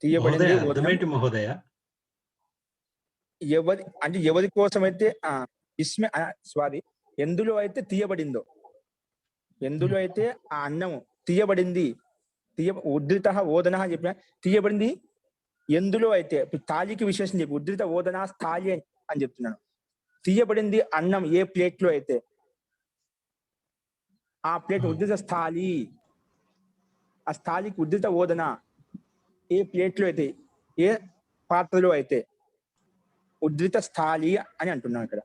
తీయబడింది మహోదయ, ఎవరి అంటే ఎవరి కోసం అయితే ఎందులో అయితే తీయబడిందో, ఎందులో అయితే ఆ అన్నము తీయబడింది, ఉద్ధృత ఓదన చెప్పిన తీయబడింది ఎందులో అయితే. థాళీకి విశేషం చెప్పి ఉద్ధృత ఓదన స్థాళి అని చెప్తున్నాను. తీయబడింది అన్నం ఏ ప్లేట్ లో అయితే ఆ ప్లేట్ ఉద్ధృత స్థాళి, ఆ స్థాళికి ఉద్ధృత ఓదన ఏ ప్లేట్ లో అయితే, ఏ పాత్రలో అయితే ఉద్ధృత స్థాళి అని అంటున్నాం ఇక్కడ,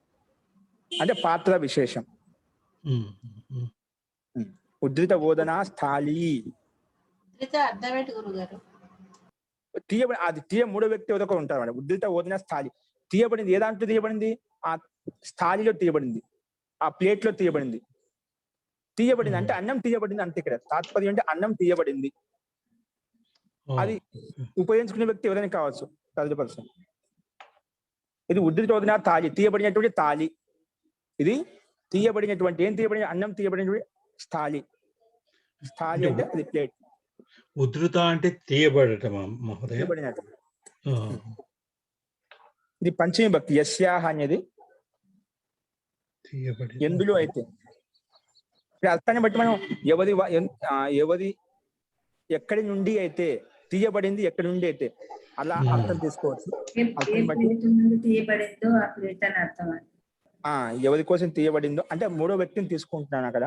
అంటే పాత్ర విశేషం. ఉద్ధృత ఓదన స్థాళి అర్థం ఏంటి గురుగారు? తీయబడి అది మూడో వ్యక్తి ఎవరొకరు ఉంటారు మేడం. ఉద్ధృత ఓదన స్థాళి తీయబడింది ఏ దాంట్లో తీయబడింది? ఆ స్థాళిలో తీయబడింది, ఆ ప్లేట్ లో తీయబడింది. తీయబడింది అంటే అన్నం తీయబడింది అంటే ఇక్కడ తాత్పర్యం అంటే అన్నం తీయబడింది. అది ఉపయోగించుకునే వ్యక్తి ఎవరైనా కావచ్చు, థర్డ్ పర్సన్. ఇది ఉద్ధృత ఓదన థాళి, తీయబడినటువంటి థాళి. ఇది తీయబడినటువంటి, ఏం తీయబడిన? అన్నం తీయబడినటువంటి స్థాళి. స్థాళి అంటే అది ప్లేట్. ఉద్ధృత అంటే తీయబడటం మహోదయ. ఇది పంచమి భక్తి. యస్యాహ అనేది ఎందులో అయితే. అర్థాన్ని బట్టి మనం ఎవరి ఎక్కడి నుండి అయితే తీయబడింది, ఎక్కడి నుండి అయితే అలా అర్థం తీసుకోవచ్చు. ఎవరి కోసం తీయబడిందో అంటే మూడో వ్యక్తిని తీసుకుంటున్నాను అక్కడ.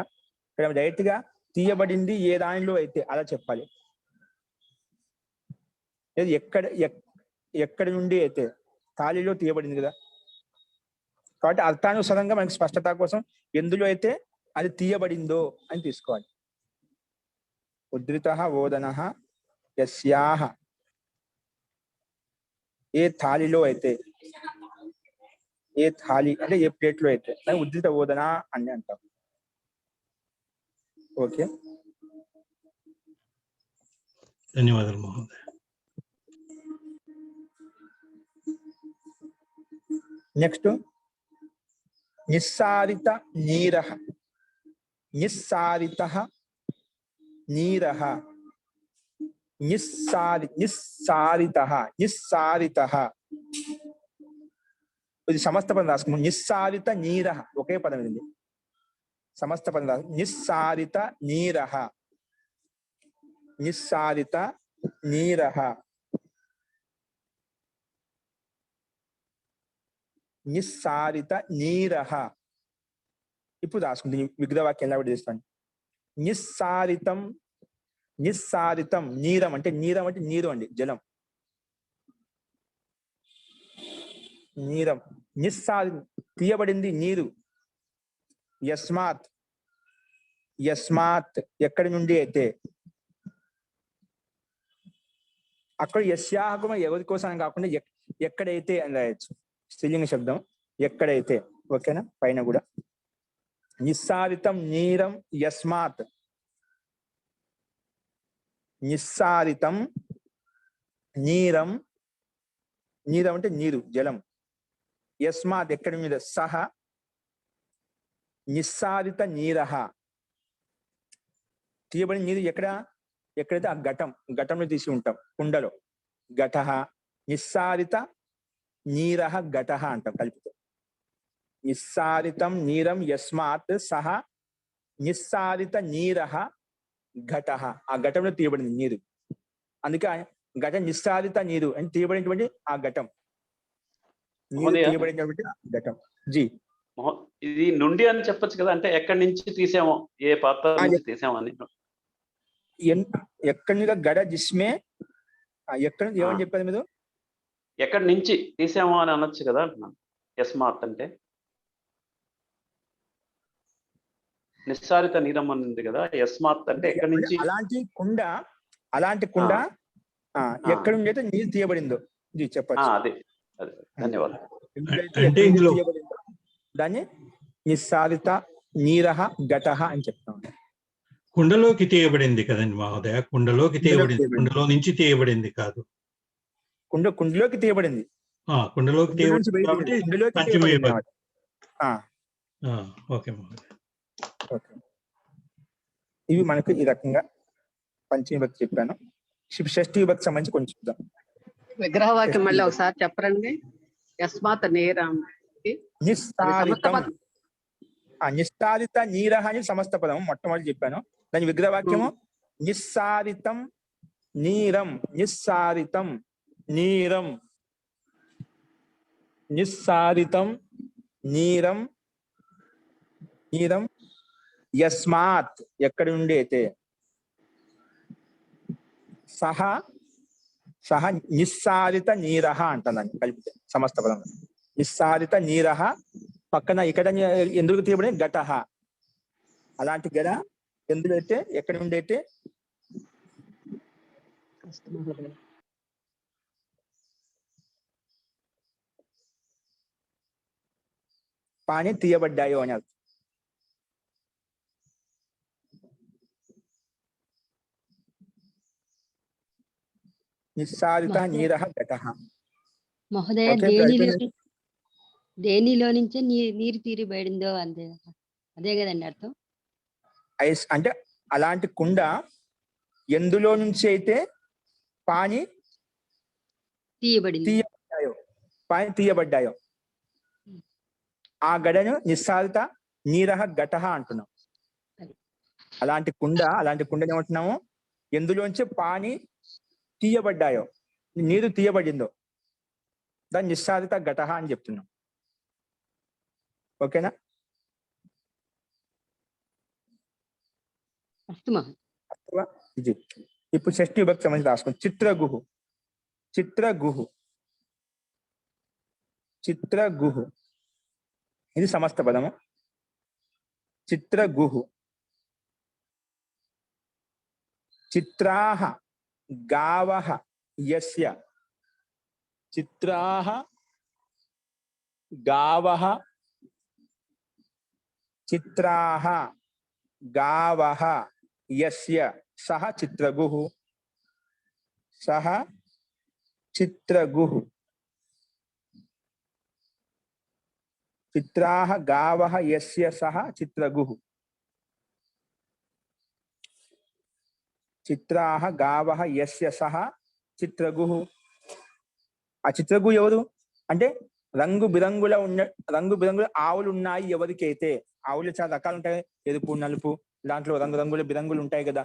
ఇక్కడ డైరెక్ట్ గా తీయబడింది ఏ దానిలో అయితే అలా చెప్పాలి. ఎక్కడి నుండి అయితే థాళిలో తీయబడింది కదా, కాబట్టి అర్థానుసారంగా మనకి స్పష్టత కోసం ఎందులో అయితే అది తీయబడిందో అని తీసుకోవాలి. ఉద్ధృత ఓదనః యస్యాః, ఏ థాళిలో అయితే, ఏ థాళి అంటే ఏ ప్లేట్ లో అయితే అది ఉద్ధృత ఓదన అని అంటాం. ఓకే, ధన్యవాదాలు మహోదయ. నెక్స్ట్ నిస్సారిత నీరః. నిస్సారితః నీరః, నిస్సారితః, నిస్సారితః. ఇది సమస్త పదం రాసుకున్నాం. నిస్సారిత నీరః ఒకే పదం ఇది, సమస్త పదం రాసు. నిస్సారిత నీరః, నిస్సారిత నీరః, నిస్సారిత నీరః. ఇప్పుడు రాసుకుంటుంది విగ్రహవాక్యం ఎలా చేస్తాను. నిస్సారితం, నిస్సారితం. నీరం అంటే నీరు అండి, జలం. నీరం. నిస్సారి తీయబడింది నీరు. యస్మాత్ యస్మాత్ ఎక్కడి నుండి అయితే, అక్కడ యస్యాహకుమ ఎవరి కోసం అని కాకుండా ఎక్కడైతే అని రాయొచ్చు. స్త్రీలింగ శబ్దం ఎక్కడైతే. ఓకేనా? పైన కూడా నిస్సారితం నీరం యస్మాత్. నిస్సారితం నీరం, నీరం అంటే నీరు, జలం. యస్మాత్ ఎక్కడి మీద, సహ నిస్సారిత నీరహ. తీయబడిన నీరు ఎక్కడైతే ఆ ఘటంలో తీసి ఉంటాం, కుండలో. ఘటః నిస్సారిత నీరహ ఘటః అంటాం కలిపితే. నిస్సారితం నీరం యస్మాత్ సహ నిస్సారిత నీరహ ఘటః. ఆ ఘటంలో తీయబడింది నీరు. అందుకే ఘటం నిస్సారిత నీరు అని తీయబడినటువంటి ఆ ఘటం. నీరు తీయబడినటువంటి ఘటం. జీ ఇది నుండి అని చెప్పొచ్చు కదా, అంటే ఎక్కడి నుంచి తీసామో, ఏ పాత్ర నుంచి తీసామో అని. ఎక్కడి నుంచి గడ జిస్మే, ఎక్కడి నుంచి ఏమని చెప్పారు మీరు? ఎక్కడి నుంచి తీసామో అని అనొచ్చు కదా అంటున్నాను. యస్మాత్ అంటే నిస్సారిత నీరం అని ఉంది కదా, యస్మాత్ అంటే ఎక్కడి నుంచి. అలాంటి కుండ ఎక్కడి నుంచి అయితే నీరు తీయబడిందో చెప్పచ్చు. అదే ధన్యవాదాలు. అంటే ఇందులో దాన్ని నిస్సారిత నీరహ ఘటః అని చెప్తాం. కుండలోకి తీయబడింది కదండి మహోదయ, కుండలోకి తీయబడింది, కుండలో నుంచి తీయబడింది కాదు. కుండలోకి తీయబడింది. కుండలోకి తీయబడింది కాబట్టి పంచమీ విభక్తి. ఓకే మహోదయ. ఇవి మనకు ఈ రకంగా పంచమీ విభక్తి చెప్పాను. షష్ఠీ విభక్తి సంబంధించి కొంచెం చూద్దాం. విగ్రహవాక్యం మళ్ళీ ఒకసారి చెప్పరండి. యస్మాత్ నీరం నిస్సారితం. నిస్సారిత నీరహ అని సమస్త పదం మొట్టమొదటి చెప్పాను. దాని విగ్రహవాక్యము నిస్సారితం నీరం. నిస్సారితం నీరం. నిస్సారితం నీరం. నీరం యస్మాత్ ఎక్కడి నుండి అయితే, సహ నిస్సారిత నీరహ అంటాను కలిపితే సమస్త పదం. నిస్సారిత నీరహ పక్కన ఇక్కడ ఎందుకు తీయబడి ఘటః. అలాంటి గడ ఎందుకైతే ఎక్కడి నుండి అయితే పాని తీయబడ్డాయో అని అర్థం. నిస్సారిత నీరహ ఘటః. మహోదయ దేనిలో నుంచే నీరు తీరిబడిందో అదే కదండి అర్థం. అంటే అలాంటి కుండ ఎందులో నుంచి అయితే పాని తీయబడ్డాయో ఆ గడను నిస్సారిత నీరహ ఘటః అంటున్నాం. అలాంటి కుండని ఏమంటున్నాము? ఎందులోంచి పాని తీయబడ్డాయో, నీరు తీయబడిందో దాన్ని నిస్సారిత ఘటః అని చెప్తున్నాం. ఓకేనా? ఇప్పుడు షష్ఠీ విభక్తి సంబంధించి రాసుకోండి. చిత్రగుహు. చిత్రగుహు. చిత్రగుహు ఇది సమస్త పదము. చిత్రగుహు. చిత్రాహ గావః యస్య. చిత్రాహ గావః. చిత్రాహ గావః యస్య సహ చిత్రగుః. సహ చిత్రగుః. చిత్రాహ గావః యస్య సహ చిత్రగుః. చిత్రాహ గావః యస్య సహ చిత్రగుః. ఆ చిత్రగుః ఎవరు అంటే రంగు బిరంగుల ఆవులు ఉన్నాయి ఎవరికైతే. ఆవులు చాలా రకాలు ఉంటాయి, ఎరుపు నలుపు, దాంట్లో రంగుల బిరంగులు ఉంటాయి కదా.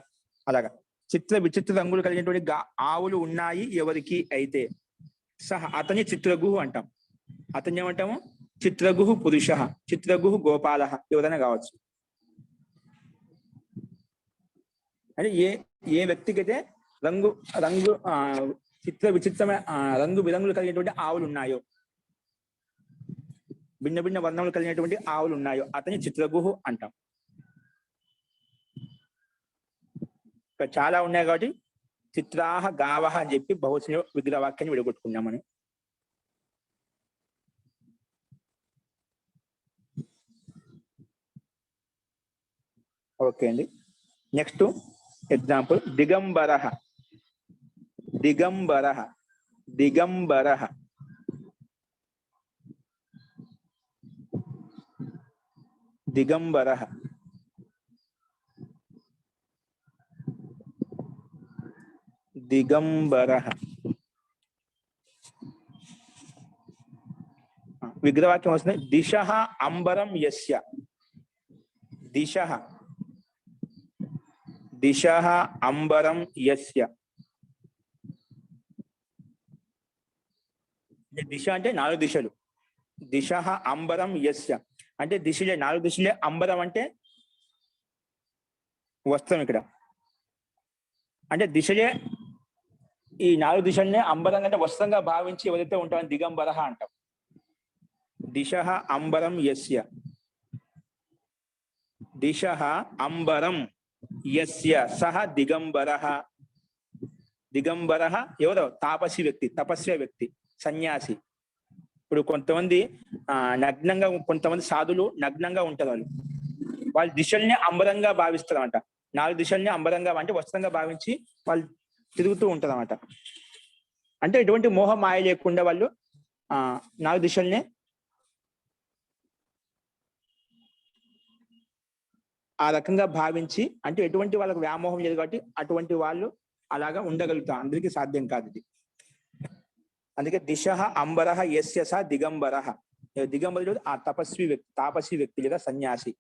అలాగా విచిత్ర రంగులు కలిగినటువంటి ఆవులు ఉన్నాయి ఎవరికి అయితే సహ అతని చిత్రగుః అంటాం. అతన్ని ఏమంటాము? చిత్రగుః పురుష, చిత్రగుః గోపాల, ఎవరైనా కావచ్చు. అంటే ఏ వ్యక్తికైతే విచిత్రమైన రంగు బిరంగులు కలిగినటువంటి ఆవులు ఉన్నాయో భిన్న భిన్న వర్ణములు కలిగినటువంటి ఆవులు ఉన్నాయో అతని చిత్రగుహు అంటాం. ఇక్కడ చాలా ఉన్నాయి కాబట్టి చిత్రాహ గావహ అని చెప్పి బహుశ విగ్రహవాక్యాన్ని విడగొట్టుకున్నాం మనం. ఓకే అండి. Next example దిగంబరః. దిగంబరః దిగంబరః దిగంబరః దిగంబరః. విగ్రహవాక్యం వస్తుంది దిశః అంబరం యస్య. దిశః దిశః అంబరం యస్య. దిశ అంటే 4 దిశలు. దిశః అంబరం యస్య అంటే దిశలే 4 దిశలే. అంబరం అంటే వస్త్రం ఇక్కడ. అంటే దిశలే ఈ 4 దిశల్నే అంబరం అంటే వస్త్రంగా భావించి ఎవరైతే ఉంటామని దిగంబరః అంటాం. దిశః అంబరం యస్య. దిశః అంబరం యస్య సహ దిగంబరః. దిగంబరః ఎవరో తాపసి వ్యక్తి, తపస్వి వ్యక్తి, సన్యాసి. ఇప్పుడు కొంతమంది నగ్నంగా, కొంతమంది సాధులు నగ్నంగా ఉంటారు. వాళ్ళ దిశల్ని అంబరంగా భావిస్తారు అన్నమాట. 4 దిశల్ని అంబరంగా అంటే వస్త్రంగా భావించి వాళ్ళు తిరుగుతూ ఉంటారు అన్నమాట. అంటే ఎటువంటి మోహ మాయ లేకుండా వాళ్ళు 4 దిశల్ని ఆ రకంగా భావించి, అంటే ఎటువంటి వాళ్ళకు వ్యామోహం లేదు కాబట్టి అటువంటి వాళ్ళు అలాగా ఉండగలుగుతారు. అందరికీ సాధ్యం కాదు ఇది. అందుకే దిశః అంబరః యస్య స దిగంబరః. దిగంబరుడు ఆ తపస్వి వ్యక్తి, తాపసి వ్యక్తి లేదా సన్యాసి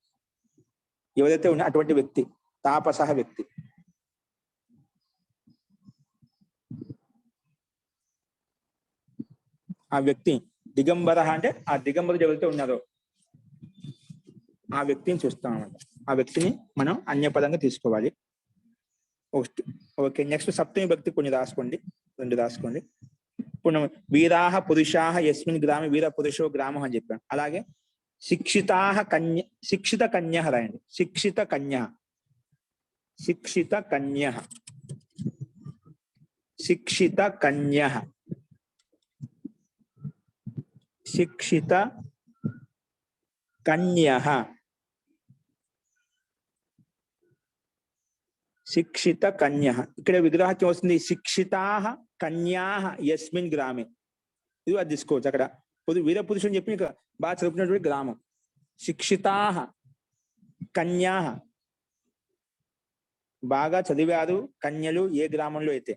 ఎవరైతే ఉన్నా అటువంటి వ్యక్తి, తాపసః వ్యక్తి. ఆ వ్యక్తి దిగంబరః అంటే ఆ దిగంబరుడు ఎవరైతే ఉన్నారో ఆ వ్యక్తిని చూస్తాం అన్నమాట. ఆ వ్యక్తిని మనం అన్యపదంగా తీసుకోవాలి. ఓకే. నెక్స్ట్ సప్తమి భక్తి కొన్ని రాసుకోండి, 2 రాసుకోండి. ఇప్పుడు వీరాహ పురుషాహ యస్మిన్ గ్రామే వీర పురుషో గ్రామం అని చెప్పాను. అలాగే శిక్షితాహ కన్య, శిక్షిత కన్య రాయండి. శిక్షిత కన్య, శిక్షిత కన్య, శిక్షిత కన్య, శిక్షిత కన్య, శిక్షిత కన్య. ఇక్కడ విగ్రహం వస్తుంది శిక్షితాహ కన్యాహ యస్మిన్ గ్రామే. ఇది అది తీసుకోవచ్చు. అక్కడ వీర పురుషుడు అని చెప్పి బాగా చదువుకున్నటువంటి గ్రామం. శిక్షితాహ కన్యాహ బాగా చదివారు కన్యలు ఏ గ్రామంలో అయితే.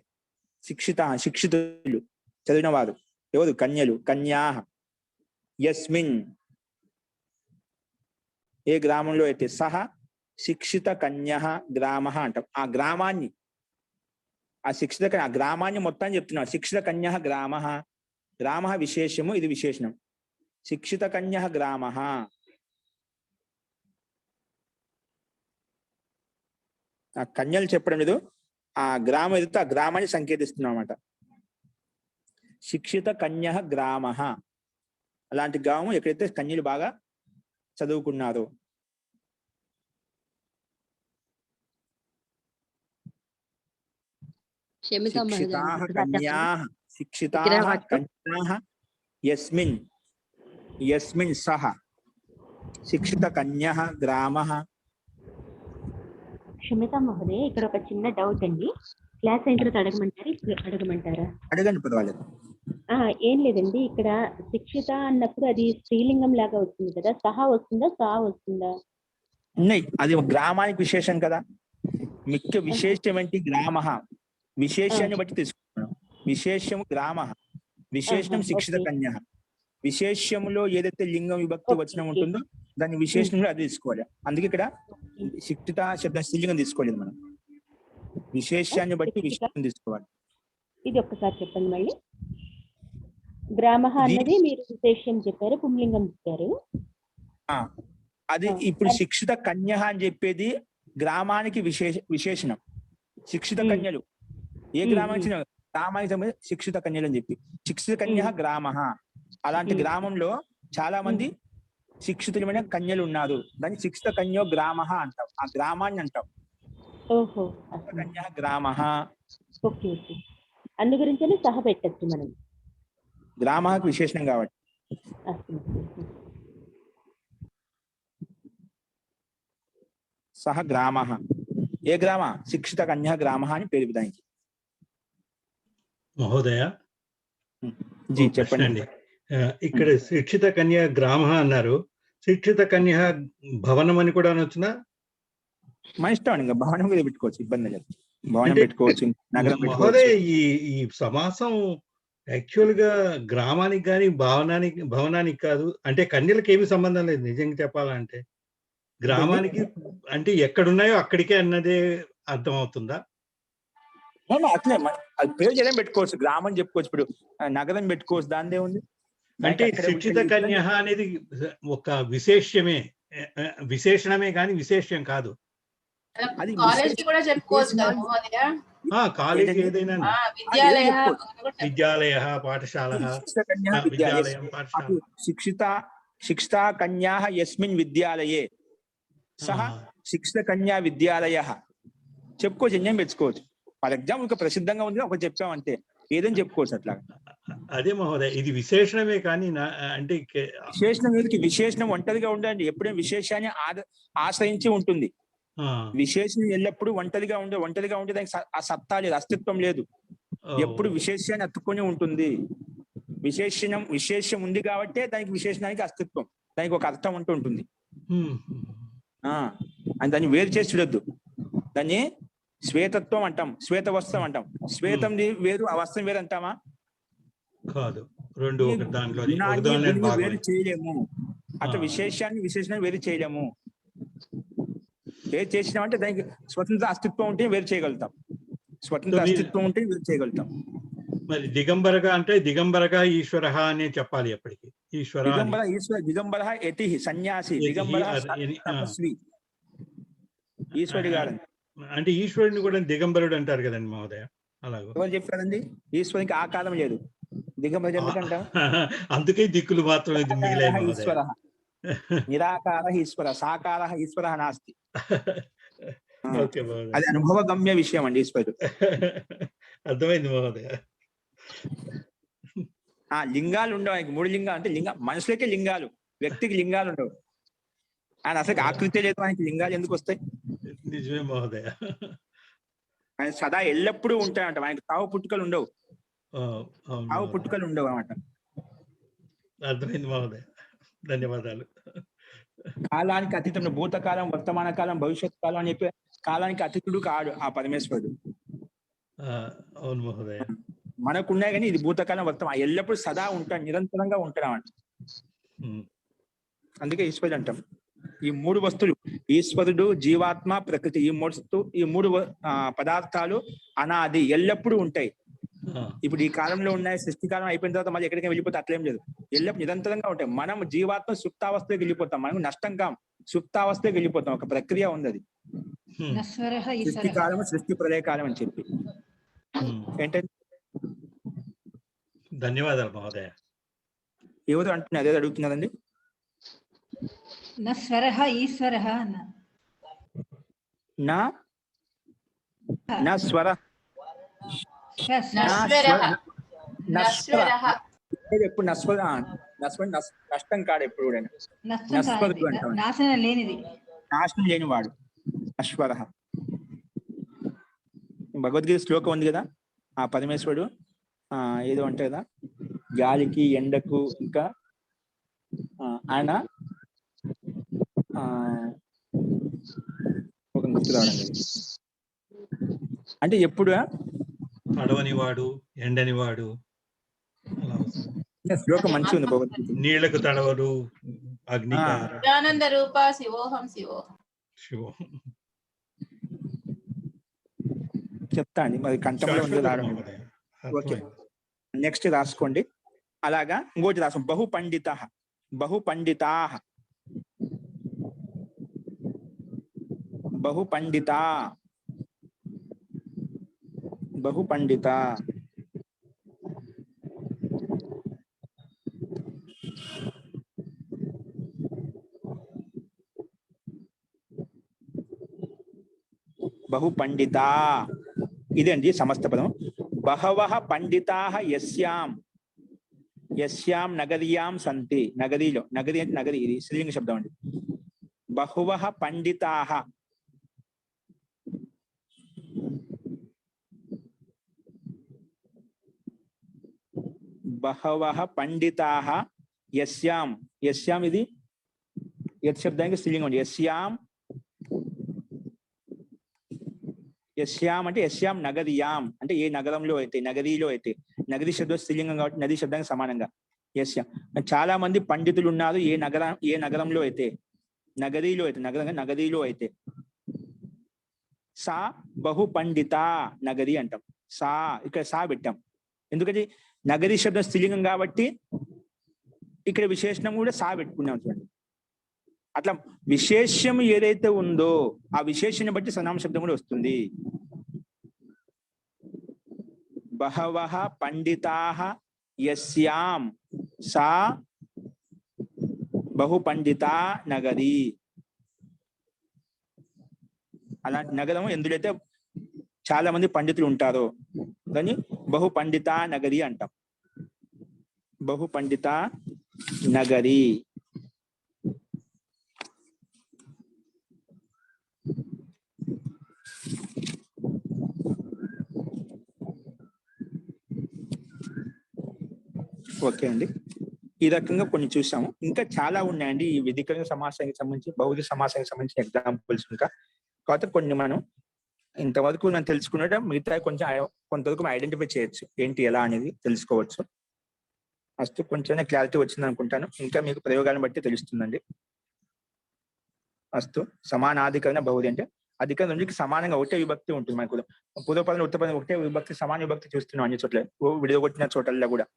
శిక్షిత శిక్షితులు చదివిన వారు ఎవరు? కన్యలు. కన్యాహ యస్మిన్ ఏ గ్రామంలో అయితే. సహ శిక్షిత కన్యః గ్రామః అంటాం. ఆ గ్రామాన్ని, ఆ శిక్షిత ఆ గ్రామాన్ని మొత్తాన్ని చెప్తున్నాడు. శిక్షిత కన్యః గ్రామః. గ్రామః విశేషము, ఇది విశేషణం. శిక్షిత కన్యః గ్రామః. ఆ కన్యలు చెప్పడం లేదు, ఆ గ్రామం ఏదైతే ఆ గ్రామాన్ని సంకేతిస్తున్నాం అన్నమాట. శిక్షిత కన్యః గ్రామః. అలాంటి గ్రామం ఎక్కడైతే కన్యలు బాగా చదువుకున్నారో. శిక్షితాః కన్యాః, శిక్షితాః కన్యాః యస్మిన్, యస్మిన్ సహ శిక్షిత కన్యః గ్రామః. క్షమితా మహోదయ, ఇక్కడ ఒక చిన్న డౌట్ అండి. క్లాస్ అయిన తర్వాత అడగమంటారా? అడగండి, పర్వాలేదు. ఏం లేదండి, ఇక్కడ శిక్షిత అన్నప్పుడు అది స్త్రీలింగం లాగా వస్తుంది కదా, సహా వస్తుందా, సా వస్తుందా? ఉన్నాయి, అది గ్రామానికి విశేషం కదా. ముఖ్య విశేషం ఏంటి? గ్రామ. విశేషాన్ని బట్టి తీసుకుంటున్నాం. విశేషము గ్రామ, విశేషణం శిక్షిత కన్య. విశేషంలో ఏదైతే లింగం విభక్తి వచనం ఉంటుందో దాని విశేషణంలో అది తీసుకోవాలి. అందుకే ఇక్కడ శిక్షిత శబ్ద స్త్రీలింగం తీసుకోలేదు మనం. విశేషాన్ని బట్టి విశేషం తీసుకోవాలి. ఇది ఒక్కసారి చెప్పండి మళ్ళీ. గ్రామ అన్నది మీరు విశేషం చెప్పారు, పుంలింగం చెప్పారు. అది ఇప్పుడు శిక్షిత కన్య అని చెప్పేది గ్రామానికి విశేషణం. శిక్షిత కన్యలు ఏ గ్రామానికి గ్రామానికి సంబంధించి శిక్షిత కన్యలు అని చెప్పి. శిక్షిత కన్య గ్రామ. అలాంటి గ్రామంలో చాలా మంది శిక్షితులమైన కన్యలు ఉన్నారు. దాన్ని శిక్షిత కన్యో గ్రామ అంటాం. ఆ గ్రామాన్ని అంటాం. ఓహో కన్య గ్రామ. Okay okay. అందు గురించే సహ పెట్టచ్చు మనం. గ్రామకు విశేషణం కాబట్టి. సహ గ్రామ. ఏ గ్రామ? శిక్షిత కన్య గ్రామ అని పేరు దానికి. మహోదయ జీ ఓ ప్రశ్న చెప్పండి. అండి. ఇక్కడ శిక్షిత కన్య గ్రామ అన్నారు. శిక్షిత కన్య భవనం అని కూడా అనొచ్చునా? మన ఇష్టం అండి. ఇంకా భవనం మీద పెట్టుకోవచ్చు, ఇబ్బంది లేదు. భవనం అంటే పెట్టుకోవచ్చు, నగరం మహోదయ పెట్టుకోవచ్చు. ఈ సమాసం యాక్చువల్ గా గ్రామానికి కానీ భవనానికి కాదు. అంటే కన్యలకు ఏమి సంబంధం లేదు నిజంగా చెప్పాలంటే. గ్రామానికి అంటే ఎక్కడున్నాయో అక్కడికే అన్నదే అర్థం అవుతుందా? అట్లే అది పేరు చేయడం పెట్టుకోవచ్చు, గ్రామం చెప్పుకోవచ్చు. ఇప్పుడు నగరం పెట్టుకోవచ్చు, దాని ఉంది. అంటే శిక్షిత కన్య అనేది ఒక విశేషణమే కానీ విశేషం కాదు. అది కాలేజ్ కి కూడా చెప్పుకోవచ్చు కదా మహోదయ. కాలేజ్ ఏదైనా విద్యాలయ విద్యాలయ పాఠశాల విద్యాలయం పాఠశాల. శిక్షిత కన్యా యస్మిన్ విద్యాలయే సహ శిక్షిత కన్యా విద్యాలయ చెప్పుకోవచ్చు, ఎన్నేం పెంచుకోవచ్చు. ఫర్ ఎగ్జాంపుల్ ప్రసిద్ధంగా ఉంది ఒకటి చెప్పామంటే ఏదని చెప్పుకోవచ్చు. అట్లా అదే మహోదయ, ఇది విశేషణమే కానీ అంటే విశేషణం వీరికి విశేషణం ఒంటరిగా ఉండండి. ఎప్పుడైనా విశేషాన్ని ఆశ్రయించి ఉంటుంది. విశేషణం ఎల్లప్పుడూ ఒంటరిగా ఉంటే దానికి ఆ సత్తా లేదు, అస్తిత్వం లేదు. ఎప్పుడు విశేషాన్ని అత్తుకొని ఉంటుంది. విశేషం ఉంది కాబట్టి దానికి విశేషణానికి అస్తిత్వం, దానికి ఒక అర్థం ఉంటూ ఉంటుంది. అని దాన్ని వేరు చేసి చూడొద్దు. దాన్ని శ్వేతత్వం అంటాం, శ్వేత వస్త్రం అంటాం. శ్వేతం వేరు, ఆ వస్త్రం వేరు అంటామా? కాదు, రెండు దాంట్లో వేరు చేయలేము. అట్లా విశేషాన్ని వేరు చేయలేము. వేరు చేసినామంటే దానికి స్వతంత్ర అస్తిత్వం ఉంటే వేరు చేయగలుగుతాం. స్వతంత్ర అస్తిత్వం ఉంటే వేరు చేయగలుగుతాం. మరి దిగంబరగా అంటే దిగంబరగా ఈశ్వర అనే చెప్పాలి. ఎప్పటికీ దిగంబర యతి సన్యాసి, దిగంబర తపస్వి, ఈశ్వరుడు గారు. అంటే ఈశ్వరుడిని కూడా దిగంబరుడు అంటారు కదండి మహోదయ. అలాగే ఎవరు చెప్పారండి? ఈశ్వరునికి ఆకారం లేదు, దిగంబర ఎందుకంటాం? అందుకే దిక్కులు మాత్రమే ఈశ్వర నిరాకార ఈశ్వర, సాకార ఈశ్వర నాస్తి. అది అనుభవ గమ్య విషయం అండి ఈశ్వరుడు. అర్థమైంది మహోదయ. లింగాలు ఉండవు ఆయనకి. 3 లింగాలు అంటే మనుషులకే లింగాలు, వ్యక్తికి లింగాలు ఉండవు. ఆయన అసలు ఆకృతి లేదు, ఆయనకి లింగాలు ఎందుకు వస్తాయి? నిజమే మహోదయ. ఆయన సదా ఎల్లప్పుడూ ఉంటాయంట. ఆయనకి తావు పుట్టుకలు ఉండవు, అన్నమాట. అర్థమైంది మహోదయ, ధన్యవాదాలు. కాలానికి అతీతం, భూతకాలం, వర్తమాన కాలం, భవిష్యత్ కాలం అని చెప్పి కాలానికి అతీతుడు కాడు ఆ పరమేశ్వరుడు. అవును మహోదయ. మనకున్నాయి కానీ ఇది భూతకాలం, వర్తమానం, ఎల్లప్పుడూ సదా ఉంటాడు, నిరంతరంగా ఉంటాడు అన్నమాట. అందుకే ఈశ్వరుడు అంటాం. ఈ 3 వస్తువులు, ఈశ్వరుడు, జీవాత్మ, ప్రకృతి, ఈ మూడు పదార్థాలు అనాది, ఎల్లప్పుడూ ఉంటాయి. ఇప్పుడు ఈ కాలంలో ఉన్నాయి, సృష్టి కాలం అయిపోయిన తర్వాత మళ్ళీ ఎక్కడికి వెళ్ళిపోతే అట్లేం లేదు, ఎల్లప్పుడు నిరంతరంగా ఉంటాయి. మనం జీవాత్మ సుప్తావస్థకి వెళ్ళిపోతాం, మనకు నష్టం కాం, సుప్తావస్థకి వెళ్ళిపోతాం. ఒక ప్రక్రియ ఉంది అది, సృష్టి కాలం, సృష్టి ప్రళయ కాలం అని చెప్పి. ఏంటంటే ధన్యవాదాలు మహోదయ. ఎవరు అంటున్నారు? అదే అడుగుతున్నారండి. నస్వరః ఈశ్వరః ఎప్పుడు నష్టం కాడు, ఎప్పుడు కూడా నాశనం లేనిది, నాశనం లేనివాడు అశ్వర. భగవద్గీత శ్లోకం ఉంది కదా, ఆ పరమేశ్వరుడు ఏదో అంటే కదా, గాలికి, ఎండకు, ఇంకా ఆయన ఒక గుర్తు రావడం లేదు. అంటే ఎప్పుడు తడవని వాడు, ఎండని వాడు, శ్లోకం మంచిగా ఉంది భగవద్గీత. నీళ్లకు తడవడు, అగ్ని ఆనంద రూప శివోహం శివోహం. చెప్తా అండి, మరి కంఠంలో ఉంది రావడం. ఓకే, నెక్స్ట్ రాసుకోండి. అలాగా ఇంకోటి రాసుకో, బహుపండిత, బహుపండితా, బహుపండిత, బహుపండిత. బహు పండిత, ఇదండి సమస్త పదం. బహవః పండితాః యస్యాం, యస్యాం నగర్యాం సంతి, నగరీలో, నగరి అంటే నగరి, ఇది స్త్రీలింగ శబ్దం అండి. బహువః పండితాః, బహవః పండితాః యస్యాం, యస్యాం ఇది యత్ శబ్దానికి స్త్రీలింగం అండి. యస్యాం, యస్యాం అంటే యస్యాం నగరియాం అంటే ఏ నగరంలో అయితే, నగరీలో అయితే, నగరీ శబ్దం స్త్రీలింగం కాబట్టి నదీ శబ్దానికి సమానంగా యస్యాం. చాలా మంది పండితులు ఉన్నారు ఏ నగరంలో అయితే, నగరీలో అయితే, నగరీలో అయితే. సా బహు పండిత నగరి అంటాం. సా ఇక్కడ సా పెట్టాం ఎందుకంటే నగరీ శబ్దం స్త్రీలింగం కాబట్టి ఇక్కడ విశేషణం కూడా సా పెట్టుకున్నాం చూడండి. అట్లా విశేష్యం ఏదైతే ఉందో ఆ విశేషాన్ని బట్టి సర్వనామ శబ్దం కూడా వస్తుంది. బహవః పండితాః యస్యాం సా బహు పండితా నగరి. అలాంటి నగరం ఎందులైతే చాలా మంది పండితులు ఉంటారో దాన్ని బహు పండితా నగరి అంటాం. బహు పండితా నగరి. ఓకే అండి, ఈ రకంగా కొన్ని చూసాము. ఇంకా చాలా ఉన్నాయండి ఈ విధికరణ సమాసానికి సంబంధించి, బహుళ సమాసానికి సంబంధించిన ఎగ్జాంపుల్స్. ఇంకా కాకపోతే కొన్ని మనం ఇంతవరకు మనం తెలుసుకున్నట్టు మిగతా కొంతవరకు ఐడెంటిఫై చేయొచ్చు, ఏంటి ఎలా అనేది తెలుసుకోవచ్చు. ఫస్ట్ కొంచెం క్లారిటీ వచ్చింది అనుకుంటాను. ఇంకా మీకు ప్రయోగాలను బట్టి తెలుస్తుందండి. ఫస్ట్ సమానాధికరణ బహుళి అంటే అధికరణ రెండుకి సమానంగా ఒకటే విభక్తి ఉంటుంది. మనకు పూర్వపదం ఉత్తపదం ఒకటే విభక్తి, సమాన విభక్తి చూస్తున్నాం అన్ని చోట్ల, విడగొట్టిన చోట్లలో కూడా.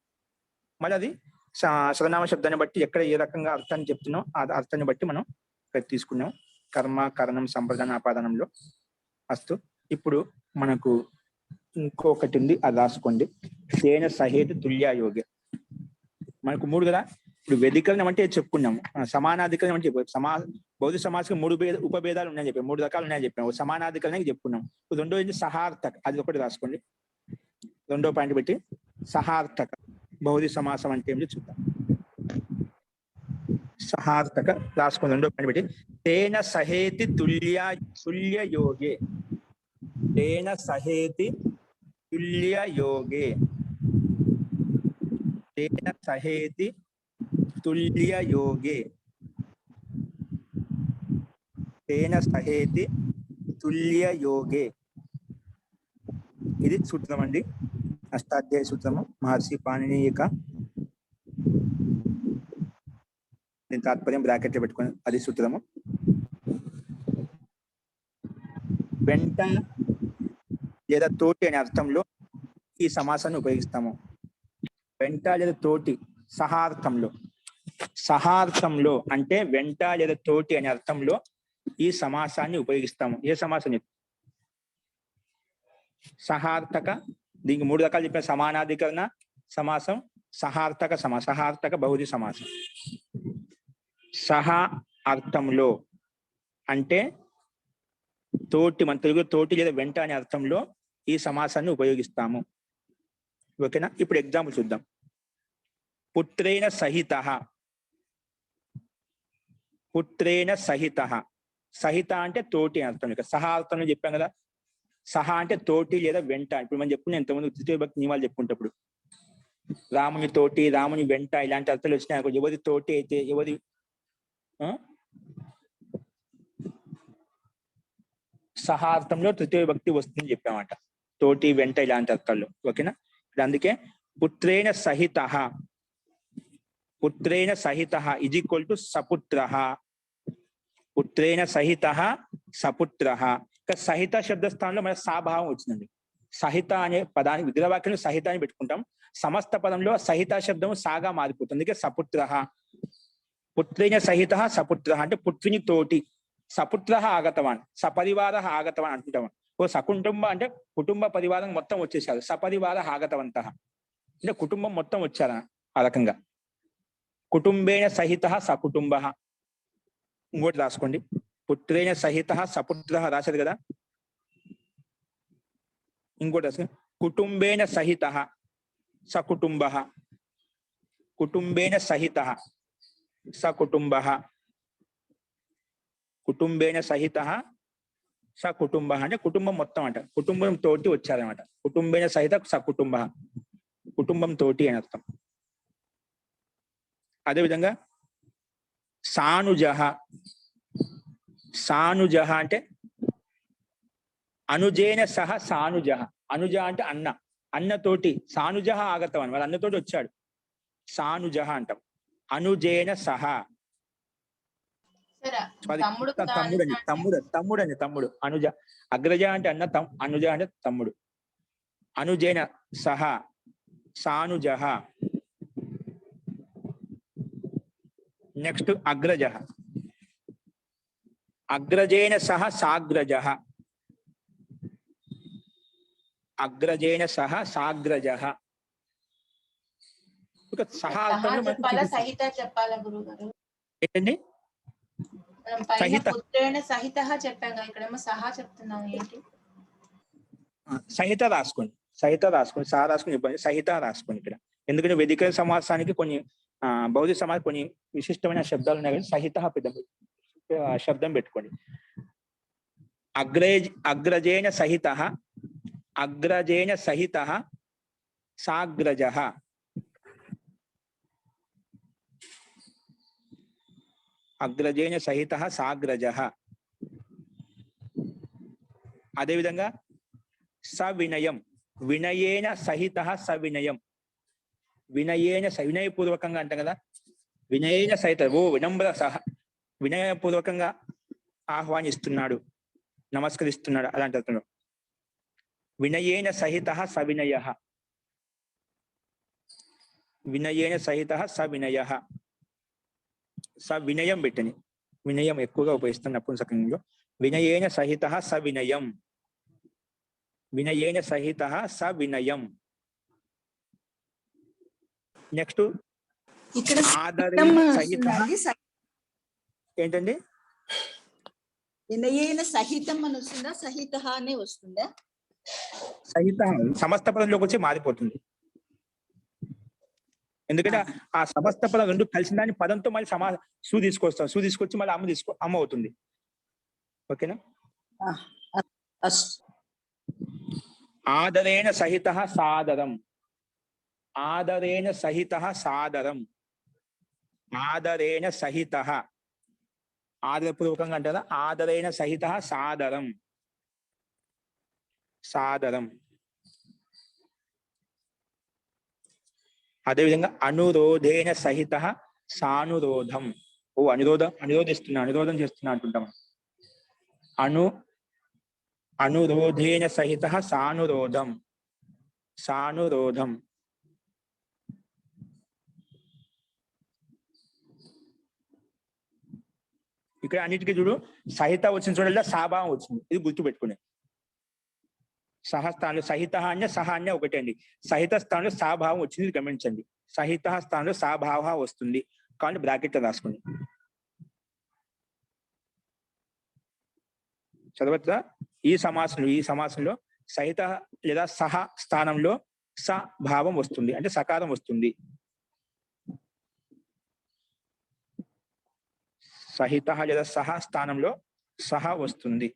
మళ్ళీ అది సర్వనామ శబ్దాన్ని బట్టి ఎక్కడ ఏ రకంగా అర్థాన్ని చెప్తున్నాం ఆ అర్థాన్ని బట్టి మనం ఇక్కడ తీసుకున్నాం. కర్మ, కరణం, సంప్రదానం, అపాదానంలో. అస్తు ఇప్పుడు మనకు ఇంకొకటి ఉంది, అది రాసుకోండి. తేన సహేతు తుల్యాయోగి. మనకు మూడు కదా, ఇప్పుడు వ్యధికరణం అంటే చెప్పుకున్నాము, సమానాధికరణం అంటే చెప్పాము. బౌద్ధ సమాజంలో మూడు ఉపభేదాలు ఉన్నాయని చెప్పాము, మూడు రకాలు ఉన్నాయని చెప్పాము. సమానాధికరణానికి చెప్పుకున్నాం. రెండో ఏంటి సహార్థక, అది ఒకటి రాసుకోండి. రెండో పాయింట్ పెట్టి సహార్థక బౌద్ధ సమాసం అంటే ఏమిటి చూద్దాం. సహార్థక రాసుకోండి. రెండో పాయింట్ పెట్టి తేన సహేతి తుల్యయోగే. తేన సహేతి తుల్యయోగే. తేన సహేతి తుల్యయోగే. తేన సహేతి తుల్యయోగే. ఇది సూత్రం అండి, అష్టాధ్యాయ సూత్రము, మహర్షి పాణిని యొక్క. దీని తాత్పర్యం బ్రాకెట్ లో పెట్టుకుని, అది సూత్రము. వెంట లేదా తోటి అనే అర్థంలో ఈ సమాసాన్ని ఉపయోగిస్తాము. వెంట లేదా తోటి సహార్థంలో, సహార్థంలో అంటే వెంట లేదా తోటి అనే అర్థంలో ఈ సమాసాన్ని ఉపయోగిస్తాము. ఏ సమాసం? సహార్థక. దీనికి మూడు రకాలు చెప్పిన, సమానాధికరణ సమాసం, సహార్థక సహార్థక బహుళ సమాసం. సహా అర్థంలో అంటే తోటి, మన తెలుగు తోటి లేదా వెంట అనే అర్థంలో ఈ సమాసాన్ని ఉపయోగిస్తాము. ఓకేనా? ఇప్పుడు ఎగ్జాంపుల్ చూద్దాం. పుత్రేణ సహిత. పుత్రేణ సహిత. సహిత అంటే తోటి అర్థం. ఇక సహా అర్థంలో చెప్పాం కదా, సహా అంటే తోటి లేదా వెంట. ఇప్పుడు మనం చెప్పుకునే ఎంతమంది తృతీయ భక్తి నియమాలు చెప్పుకుంటప్పుడు రాముని తోటి, రాముని వెంట ఇలాంటి అర్థాలు వచ్చినాయి. ఎవరి తోటి అయితే ఎవరి సహార్థంలో తృతీయ భక్తి వస్తుందని చెప్పామట, తోటి వెంట ఇలాంటి అర్థాల్లో. ఓకేనా? అందుకే పుత్రేణ సహిత, పుత్రేణ సహిత ఈజ్ ఈక్వల్ టు సపుత్ర. పుత్రేణ సహిత సపుత్ర. సహిత శబ్ద స్థానంలో మన సాభావం వచ్చిందండి. సహిత అనే పదాన్ని విగ్రహవాక్యంలో సహిత అని పెట్టుకుంటాం, సమస్త పదంలో సహిత శబ్దం సాగా మారిపోతుంది. అందుకే సపుత్ర. పుత్రేణ సహిత సపుత్ర అంటే పుత్రిని తోటి. సపుత్ర ఆగతవాన్, సపరివార ఆగతవాన్ అంటుంటాం. ఓ సకుటుంబ అంటే కుటుంబ పరివారం మొత్తం వచ్చేసారు. సపరివార ఆగతవంత అంటే కుటుంబం మొత్తం వచ్చారు ఆ రకంగా. కుటుంబేణ సహిత సకుటుంబ. ఇంకోటి రాసుకోండి, పుత్రేణ సహిత సపుత్ర రాశారు కదా. ఇంకోటి అసలు కుటుంబేన సహిత సకుటుంబ, కుటుంబేన సహిత సకుటుంబ, కుటుంబేన సహిత సకుటుంబ అంటే కుటుంబం మొత్తం అంట, కుటుంబం తోటి వచ్చారనమాట. కుటుంబేన సహిత సకుటుంబ, కుటుంబం తోటి అని అర్థం. అదేవిధంగా సానుజహ, సానుజహ అంటే అనుజేన సహ సానుజహ. అనుజ అంటే అన్న, అన్నతోటి. సానుజహ ఆగతం అని, వాళ్ళ అన్నతోటి వచ్చాడు, సానుజహ అంటాం. అనుజేన సహ, సరే తమ్ముడు తమ్ముడని, తమ్ముడని తమ్ముడు. అనుజ, అగ్రజ అంటే అన్న, అనుజ అంటే తమ్ముడు. అనుజేన సహ సానుజహ. నెక్స్ట్ అగ్రజ, అగ్రజేన సహ సాగ్రజ, అగ్రజేన సహ సాగ్రజ. ఇక సహా చెప్పాలా సహిత చెప్పాలా గురువు గారు? ఏంటండి? మనం పైన సహిత. పుత్రేణ సహిత చెప్పాం కదా, ఇక్కడేమో సహా చెప్తున్నాం ఏంటి? సహిత రాసుకోండి, సహిత రాసుకోండి, సహా రాసుకుని ఇబ్బంది, సహిత రాసుకోండి ఇక్కడ. ఎందుకంటే వేదిక సమాసానికి కొన్ని బౌద్ధ సమాజం కొన్ని విశిష్టమైన శబ్దాలు ఉన్నాయి, కానీ సహిత పెద్ద శబ్దం పెట్టుకోండి. అగ్రజేన సహిత, అగ్రజేన సహిత సాగ్రజ, అగ్రజేన సహిత సాగ్రజ. అదేవిధంగా సవినయం, వినయేన సహిత సవినయం, వినయేన వినయపూర్వకంగా అంటాం కదా, వినయేన సహిత, ఓ వినమ్ర సహ, వినయపూర్వకంగా ఆహ్వానిస్తున్నాడు, నమస్కరిస్తున్నాడు అలాంటి అర్థంలో. వినయేన సహిత సవినయ, వినయేన సహిత సవినయ. సవినయం పెట్టని, వినయం ఎక్కువగా ఉపయోగిస్తాను నపుంసకంలో. వినయేన సహిత సవినయం, వినయేన సహిత సవినయం. నెక్స్ట్ ఇక్కడ ఆదరేణ సహిత, ఏంటండి? వినయేన సహితం అని వస్తుందా, సహిత అనే వస్తుందా? సహిత సమస్త పదంలోకి వచ్చి మారిపోతుంది. ఎందుకంటే ఆ సమస్త పదం రెండు కలిసిన దాని పదంతో మళ్ళీ సు తీసుకొస్తాం, సు తీసుకొచ్చి మళ్ళీ అమ్మ అవుతుంది. ఓకేనా? ఆదరేణ సహిత సాదరం, ఆదరేణ సహిత సాదరం, ఆదరేణ సహిత, ఆదరపూర్వకంగా అంటారా, ఆదరేణ సహిత సాదరం, సాదరం. అదేవిధంగా అనురోధేన సహిత సానురోధం. ఓ అనురోధం చేస్తున్నా అంటుంటాం. అనురోధేన సహిత సానురోధం, సానురోధం. ఇక్కడ అన్నిటికీ చూడు సహిత వచ్చిన చూడల్లా సాభావం వచ్చింది, ఇది గుర్తుపెట్టుకునే. సహ స్థానంలో సహిత అన్య సహ అన్య ఒకటే అండి. సహిత స్థానంలో సాభావం వచ్చింది గమనించండి. సహిత స్థానంలో సాభావ వస్తుంది, కాబట్టి బ్రాకెట్ రాసుకోండి. చదవచ్చా? ఈ సమాసంలో సహిత లేదా సహ స్థానంలో సభావం వస్తుంది, అంటే సకారం వస్తుంది. సహిత లేదా సహ స్థానంలో సహ వస్తుంది.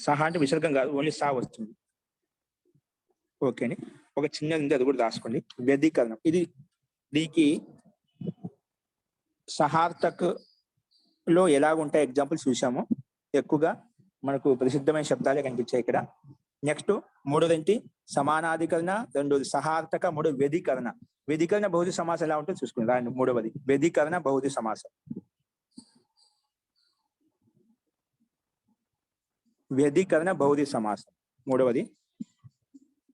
సహ అంటే విసర్గం కాదు, ఓన్లీ సహ వస్తుంది. ఓకేని. ఒక చిన్నది ఉంది, అది కూడా రాసుకోండి. వ్యధీకరణం, దీనికి సహార్థక్ లో ఎలాగుంటాయి ఎగ్జాంపుల్స్ చూసాము. ఎక్కువగా మనకు ప్రసిద్ధమైన శబ్దాలే కనిపించాయి ఇక్కడ. నెక్స్ట్ మూడోదేంటి? సమానాధికరణ, రెండోది సహార్థక, మూడో వ్యధీకరణ. వ్యధీకరణ బహుళ సమాసం ఎలా ఉంటుందో చూసుకుందాం. మూడవది వ్యధీకరణ బహుళ సమాసం. వ్యధీకరణ బహువ్రీహి సమాసం. మూడవది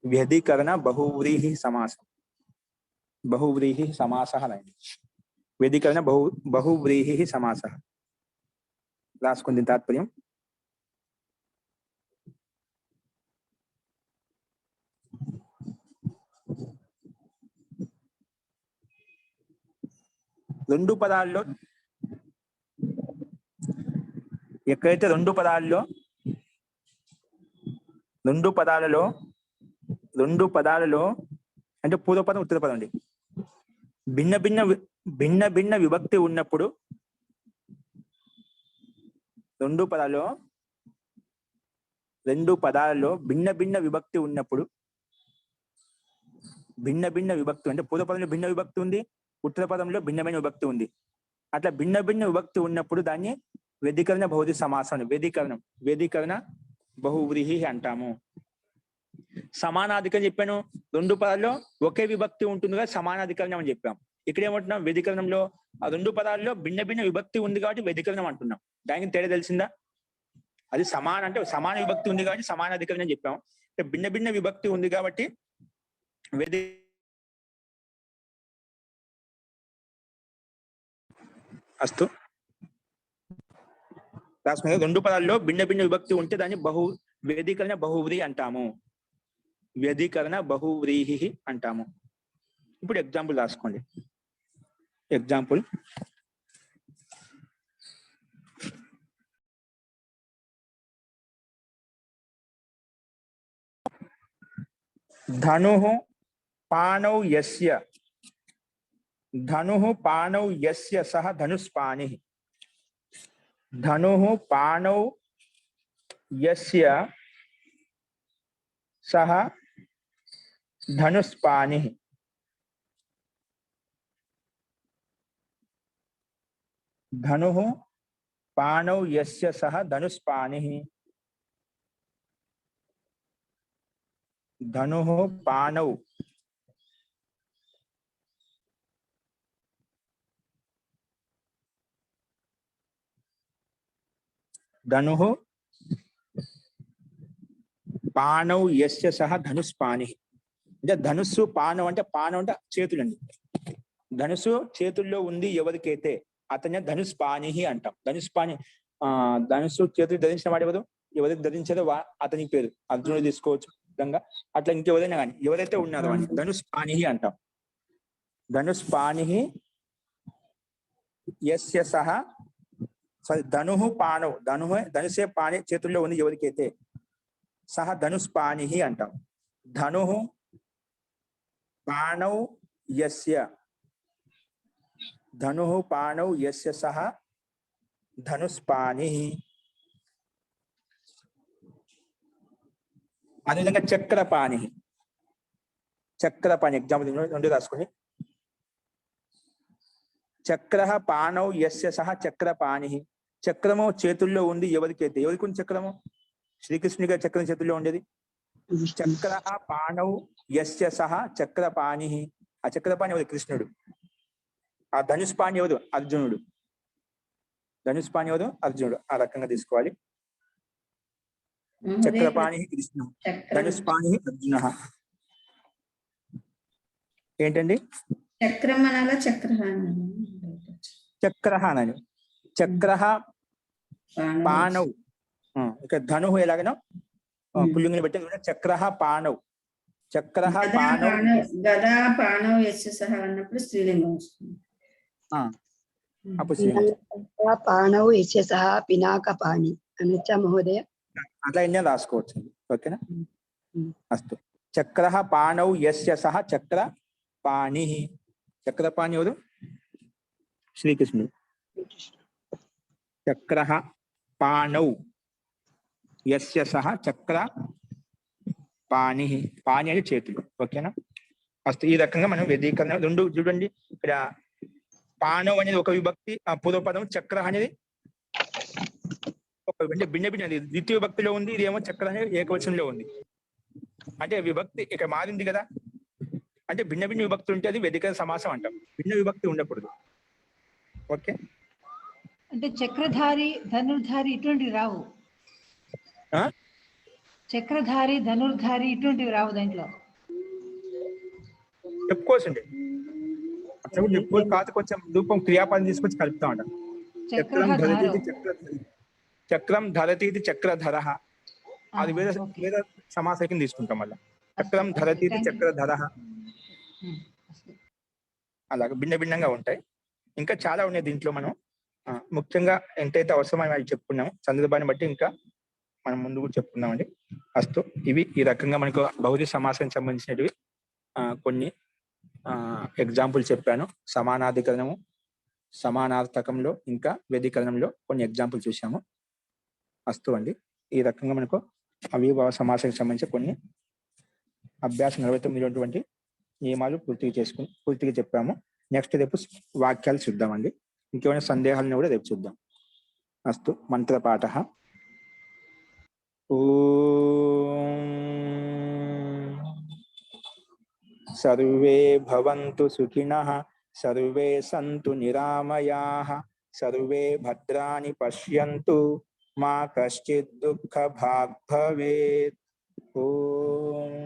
వ్యధీకరణ బహువ్రీహి సమాసం. బహువ్రీహి సమాస అనండి. వ్యధీకరణ బహువ్రీహి సమాస. రాసుకుంది తాత్పర్యం. రెండు పదాల్లో ఎక్కడైతే రెండు పదాల్లో రెండు పదాలలో అంటే పూర్వపదం ఉత్తర పదం అండి. భిన్న భిన్న విభక్తి ఉన్నప్పుడు రెండు పదాలలో భిన్న భిన్న విభక్తి ఉన్నప్పుడు భిన్న విభక్తి అంటే పూర్వపదంలో భిన్న విభక్తి ఉంది, ఉత్తర పదంలో భిన్నమైన విభక్తి ఉంది. అట్లా భిన్న విభక్తి ఉన్నప్పుడు దాన్ని వ్యధికరణ బహువ్రీహి సమాసం. వ్యధికరణ బహువ్రీహి అంటాము. సమానాధికరణం చెప్పాను. రెండు పదాల్లో ఒకే విభక్తి ఉంటుంది కదా, సమానాధికరణం అని చెప్పాం. ఇక్కడ ఏమంటున్నాం? వ్యధికరణంలో ఆ రెండు పదాల్లో భిన్న విభక్తి ఉంది కాబట్టి వ్యధికరణం అంటున్నాం. దానికి తేడా తెలిసిందా? అది సమాన విభక్తి ఉంది కాబట్టి సమానాధికరణం అని చెప్పాం. భిన్న విభక్తి ఉంది కాబట్టి అస్తు రాసుకునే రెండు పదాల్లో భిన్న విభక్తి ఉంటే దాన్ని వ్యధికరణ బహువ్రీహి అంటాము. వ్యధికరణ బహువ్రీహి అంటాము. ఇప్పుడు ఎగ్జాంపుల్ రాసుకోండి. ఎగ్జాంపుల్ ధనుః పాణౌ యస్య సహ ధనుష్పాణిః. ధనుః పాణౌ యస్య సహ ధనుష్పాణిః. ధనుః పాణౌ యస్య సహ ధనుష్పాణిః. ధనుః పాణౌ యస్య సహ ధనుష్పాణిః. అంటే ధనుస్సు పాణం అంటే చేతులండి. ధనుసు చేతుల్లో ఉంది ఎవరికైతే అతన్ని ధనుష్పాణిః అంటాం. ధనుస్సు చేతులు ధరించిన వాడు ఎవరికి ధరించారో అతని పేరు. అర్జునుడు తీసుకోవచ్చు విధంగా, అట్లా ఇంకెవరైనా కానీ ఎవరైతే ఉన్నారో అని ధనుష్పాణిః అంటాం. ధనుష్పాణిః యస్య సహ ధనుః పాణౌ. ధనుసే పాణి చేతుల్లో ఉంది ఎవరికైతే సహ ధనుష్పాణిః అంటాం. ధనుః పాణౌ యస్య. ధనుః పాణౌ యస్య సహ ధనుష్పాణిః. అదేవిధంగా చక్రపాణిః. ఎగ్జాంపుల్ రెండు రాసుకోండి. చక్రః పాణౌ యస్య సహ చక్రపాణిః. చక్రము చేతుల్లో ఉంది ఎవరికి ఉంది చక్రము? శ్రీకృష్ణుడి గారి చక్రం చేతుల్లో ఉండేది. చక్రః పాణౌ యస్య సహ చక్రపాణిః. ఆ చక్రపాణి ఎవరు? కృష్ణుడు. ఆ ధనుష్పాణి ఎవరు? అర్జునుడు. ఆ రకంగా తీసుకోవాలి. చక్రపాణిః కృష్ణుడు, ధనుష్పాణిః అర్జునః. ఏంటండి? చక్రం అనాలా చక్రహ అనాలా? చక్రహ అనాలి. చక్రహ పాణౌ. ఇక ధనుః ఎలాగనో పుల్లింగుని బట్టి చక్రహ పాణౌ. చక్రహ పాణౌ. గదా పాణౌ యస్య సహ అన్నప్పుడు స్త్రీలింగం వస్తుంది. పాణౌ యస్య సహ పినాకపాణి అనొచ్చా మహోదయ? అట్లా ఎన్నో రాసుకోవచ్చు. ఓకేనా? అస్తు. చక్రః పాణౌ యస్య సహ చక్రపాణిః. చక్రపాణి ఎవరు? శ్రీకృష్ణుడు. చక్రః పాణౌ యస్య సహ చక్రపాణిః. పాణి అంటే చేతులు. ఓకేనా? అస్తు. ఈ రకంగా మనం వ్యధికరణ రెండు చూడండి. ఇక్కడ పాణౌ అనేది ఒక విభక్తి, పూర్వపదం. చక్ర అనేది అంటే భిన్న ద్వితీయ విభక్తిలో ఉంది. ఇదేమో చక్ర అనేది ఏకవచనంలో ఉంది. అంటే విభక్తి ఇక్కడ మారింది కదా. అంటే భిన్న విభక్తి ఉంటే అది వ్యధికరణ సమాసం అంటాం. భిన్న విభక్తి ఉండకూడదు. ఓకే. అంటే చక్రధారి ధనుర్ధారి ఇటువంటివి రావు. చక్రధారి ధనుర్ధారి ఇటువంటివి రావు దాంట్లో. చెప్పుకోవచ్చండి. అట్లా కూడా చెప్పుకోవచ్చు. కాదు కొంచెం రూపం క్రియాపదం తీసుకొచ్చి కలుపుతా ఉంటాం. చక్రం ధరతి చక్రధరః. అది వేద సమాసం కింద తీసుకుంటాం. మళ్ళీ చక్రం ధరతి చక్రధరః. అలాగే భిన్నంగా ఉంటాయి. ఇంకా చాలా ఉన్నాయి దీంట్లో. మనం ముఖ్యంగా ఎంతైతే అవసరమో అవి చెప్పుకున్నాం. సందర్భాన్ని బట్టి ఇంకా మనం ముందు కూడా చెప్పుకుందామండి. అస్తు ఇవి ఈ రకంగా మనకు బహుళ సమాసానికి సంబంధించినవి కొన్ని ఎగ్జాంపుల్ చెప్పాను. సమానాధికరణము, సమానార్థకంలో ఇంకా వ్యధికరణంలో కొన్ని ఎగ్జాంపుల్ చూసాము. అస్తు అండి. ఈ రకంగా మనకు అవిభావ సమాసానికి సంబంధించి కొన్ని అభ్యాసం 49 నియమాలు పూర్తిగా చెప్పాము. నెక్స్ట్ రేపు వాక్యాలు చూద్దామండి. ఇంకేమైనా సందేహాలను కూడా రేపు చూద్దాం. అస్తు. మంత్రపాఠ. సర్వే భవంతు సుఖినః, సర్వే సంతు నిరామయాః, సర్వే భద్రాణి పశ్యంతు, మా కశ్చిత్ దుఃఖభాగ్ భవేత్. ఓం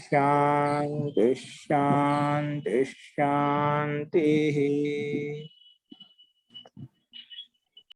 శాంతి శాంతి శాంతి.